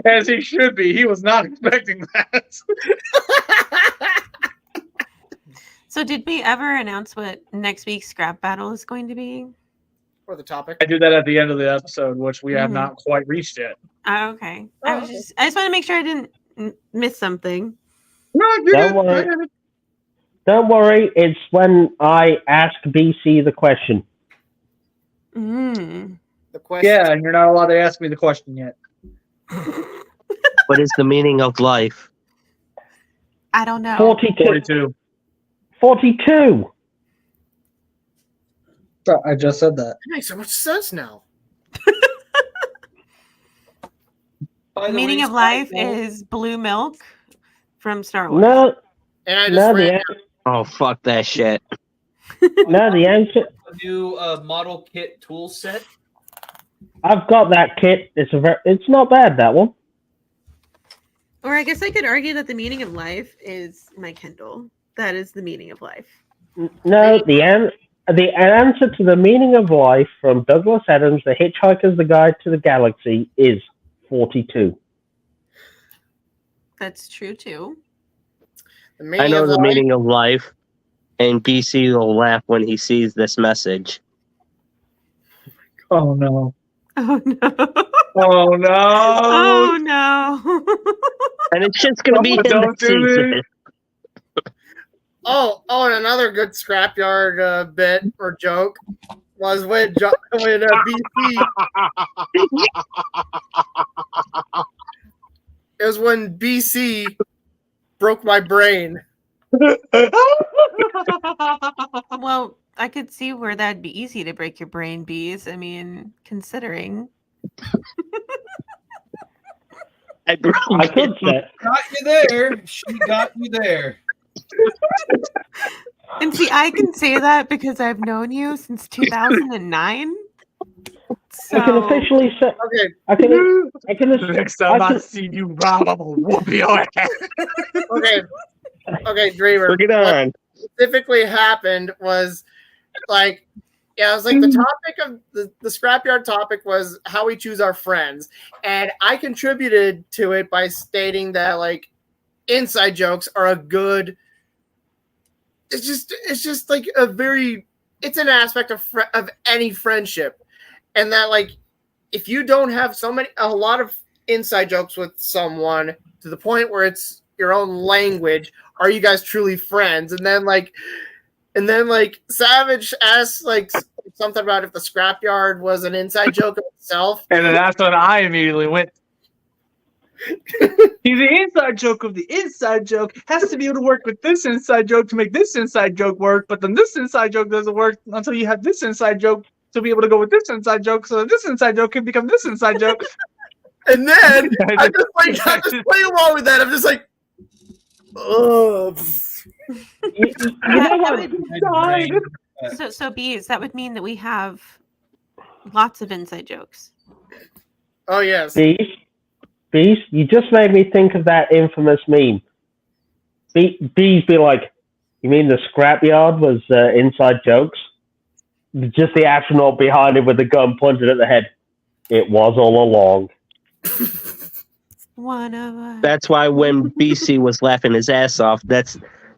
As he should be. He was not expecting that. so did we ever announce what next week's scrap battle is going to be? Or the topic. I do that at the end of the episode, which we have Mhm. not quite reached yet. Oh, okay. Oh, I just want to make sure I didn't miss something. No, you Don't did. worry. I did it. Don't worry, it's when I ask BC the question. Mm. The question. Yeah, and you're not allowed to ask me the question yet. What is the meaning of life? I don't know. 42. 42. 42. I just said that. That makes so much sense now. By the Meaning way, of life Scrapyard- is blue milk from Star Wars. No, And I just no, ran. Oh, fuck that shit. no, the answer. a new model kit tool set. I've got that kit. It's not bad, that one. Or I guess I could argue that the meaning of life is my Kindle. That is the meaning of life. No, the answer to the meaning of life from Douglas Adams, The Hitchhiker's Guide to the Galaxy, is 42. That's true too. The I meaning know of the life- meaning of life, and BC will laugh when he sees this message. Oh, no. Oh no. Oh, no. Oh no. And it's just gonna be Oh, him don't that sees do it. and another good scrapyard bit or joke was when BC. It was when BC broke my brain. Well, I could see where that'd be easy to break your brain, bees. I mean, considering. I broke I could say. Got you there. She got you there. And see, I can say that because I've known you since 2009. So, I can officially say. Okay, I can. Next time I can- see you, Rob, I'm gonna whoop your ass. okay, Dreamer. Bring it on. What specifically happened was like, yeah, it was like the topic of the scrapyard topic was how we choose our friends, and I contributed to it by stating that like inside jokes are a good. It's just like a very. It's an aspect of any friendship, and that like if you don't have a lot of inside jokes with someone to the point where it's your own language, are you guys truly friends? And then Savage asks like something about if the scrapyard was an inside joke of itself. And then that's when I immediately went. He's the inside joke of the inside joke. Has to be able to work with this inside joke to make this inside joke work, but then this inside joke doesn't work until you have this inside joke to be able to go with this inside joke, so that this inside joke can become this inside joke. And then I just play along with that. I'm just like, oh. You know what? so bees, that would mean that we have lots of inside jokes. Oh yes. Bees, you just made me think of that infamous meme. Bees be like, you mean the scrapyard was inside jokes? Just the astronaut behind it with the gun pointed at the head. It was all along. One of us. That's why when BC was laughing his ass off, that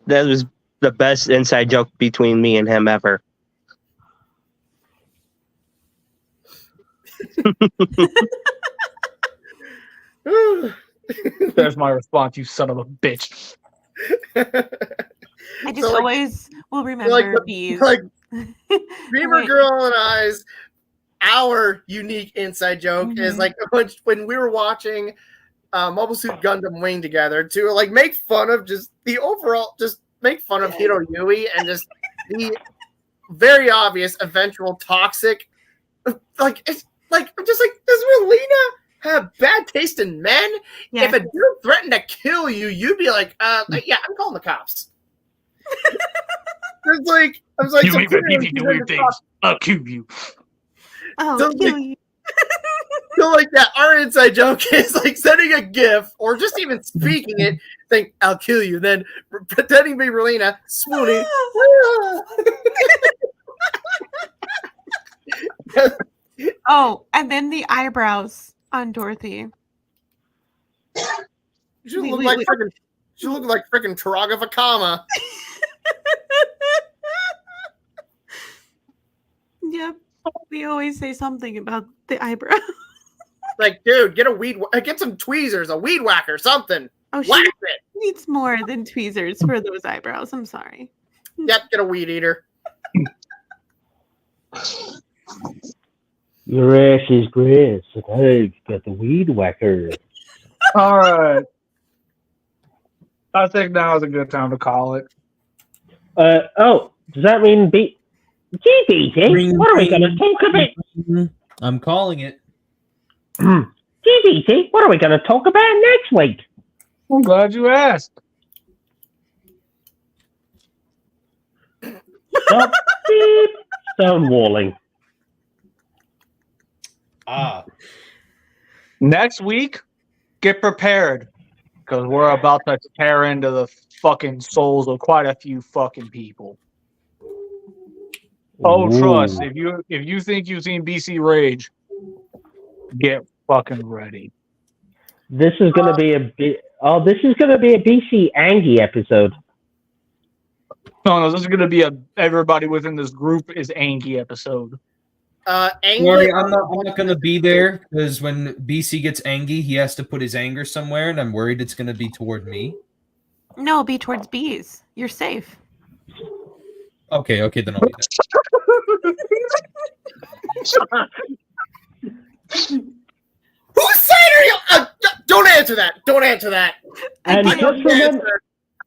was the best inside joke between me and him ever. There's my response, you son of a bitch. I just So, like- always will remember like the- bees. like Dreamer Wait. Girl and I's our unique inside joke is like when we were watching Mobile Suit Gundam Wing together to like make fun of just the overall, just make fun of Hiro Yui and just the very obvious eventual toxic. Like it's like I'm just like, does Relina have bad taste in men? Yeah. If a dude threatened to kill you, you'd be like, yeah, I'm calling the cops. It's like I was like, You so make me clearly do he's weird in the things. I'll kill you. Oh, Don't kill think- you. So like that, our inside joke is like sending a GIF or just even speaking it, saying "I'll kill you," then pretending to be Relina, swooning. Oh, and then the eyebrows on Dorothy. She Wait, look wait, like wait. freaking. She looked like freaking Taraga Vakama. Yep. We always say something about the eyebrow. Like, dude, get some tweezers, a weed whacker, something. Oh, she Whack it. needs more than tweezers for those eyebrows. I'm sorry. Yep, get a weed eater. Your ass is grass, and I've got the weed whacker. All right. I think now is a good time to call it. Does that mean GBT? Ring, What are we ring. going to talk about? I'm calling it. GBT, what are we going to talk about next week? I'm glad you asked. Stop. Beep. Stonewalling. Ah, Next week, get prepared. Because we're about to tear into the fucking souls of quite a few fucking people. Oh, trust. Ooh. If you think you've seen BC Rage, get fucking ready. This is going to be this is going to be a BC Angie episode. No, this is going to be everybody within this group is Angie episode. Angry. Sorry, I'm not going to be there because when BC gets angry, he has to put his anger somewhere, and I'm worried it's going to be toward me. No, be towards bees. You're safe. Okay, then I'll leave it. Whose side are you? Don't answer that. Don't answer that. And I just remember,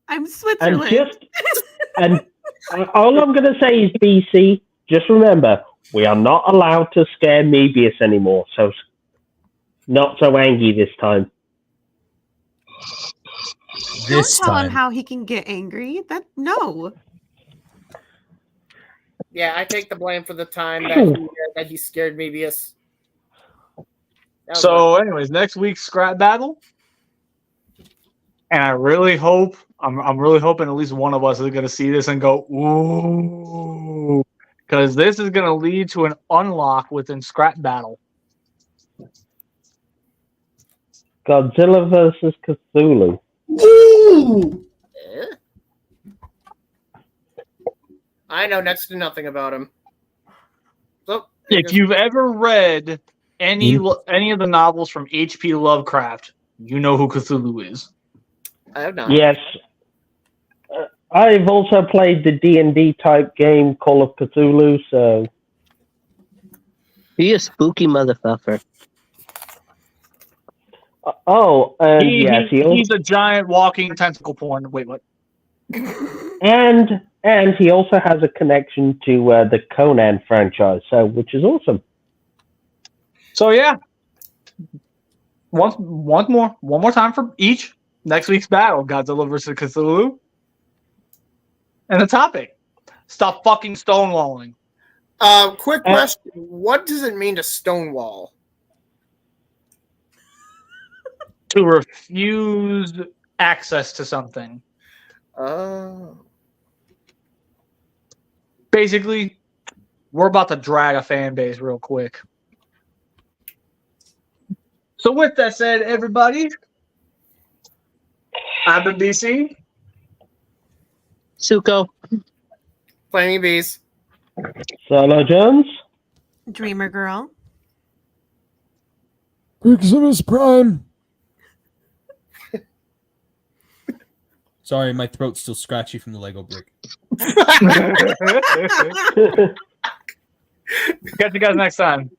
I'm and Switzerland. and all I'm going to say is, BC, just remember, we are not allowed to scare Mebius anymore, so not so angry this time. This Don't tell him time. how he can get angry. No. Yeah, I take the blame for the time that he scared Mebius. That was So, anyways, next week's scrap battle, and I really hope I'm really hoping at least one of us is going to see this and go ooh, because this is going to lead to an unlock within scrap battle. Godzilla versus Cthulhu. Ooh! I know next to nothing about him. So, If you've ever read any of the novels from H.P. Lovecraft, you know who Cthulhu is. I have not. Yes. I've also played the D&D type game Call of Cthulhu, so... He a spooky motherfucker. Yes, he's a giant walking tentacle porn. Wait, what? and he also has a connection to the Conan franchise, so which is awesome. So yeah, one more time for each. Next week's battle: Godzilla versus Cthulhu, and the topic: stop fucking stonewalling. Quick question: what does it mean to stonewall? To refuse access to something. Oh. Basically, we're about to drag a fan base real quick. So with that said, everybody, I've been BC. Suko. Flaming Bees. Solo Jones. Dreamer girl. Quicksilver's Prime. Sorry, my throat's still scratchy from the Lego brick. Catch you guys next time.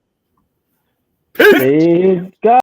Peace.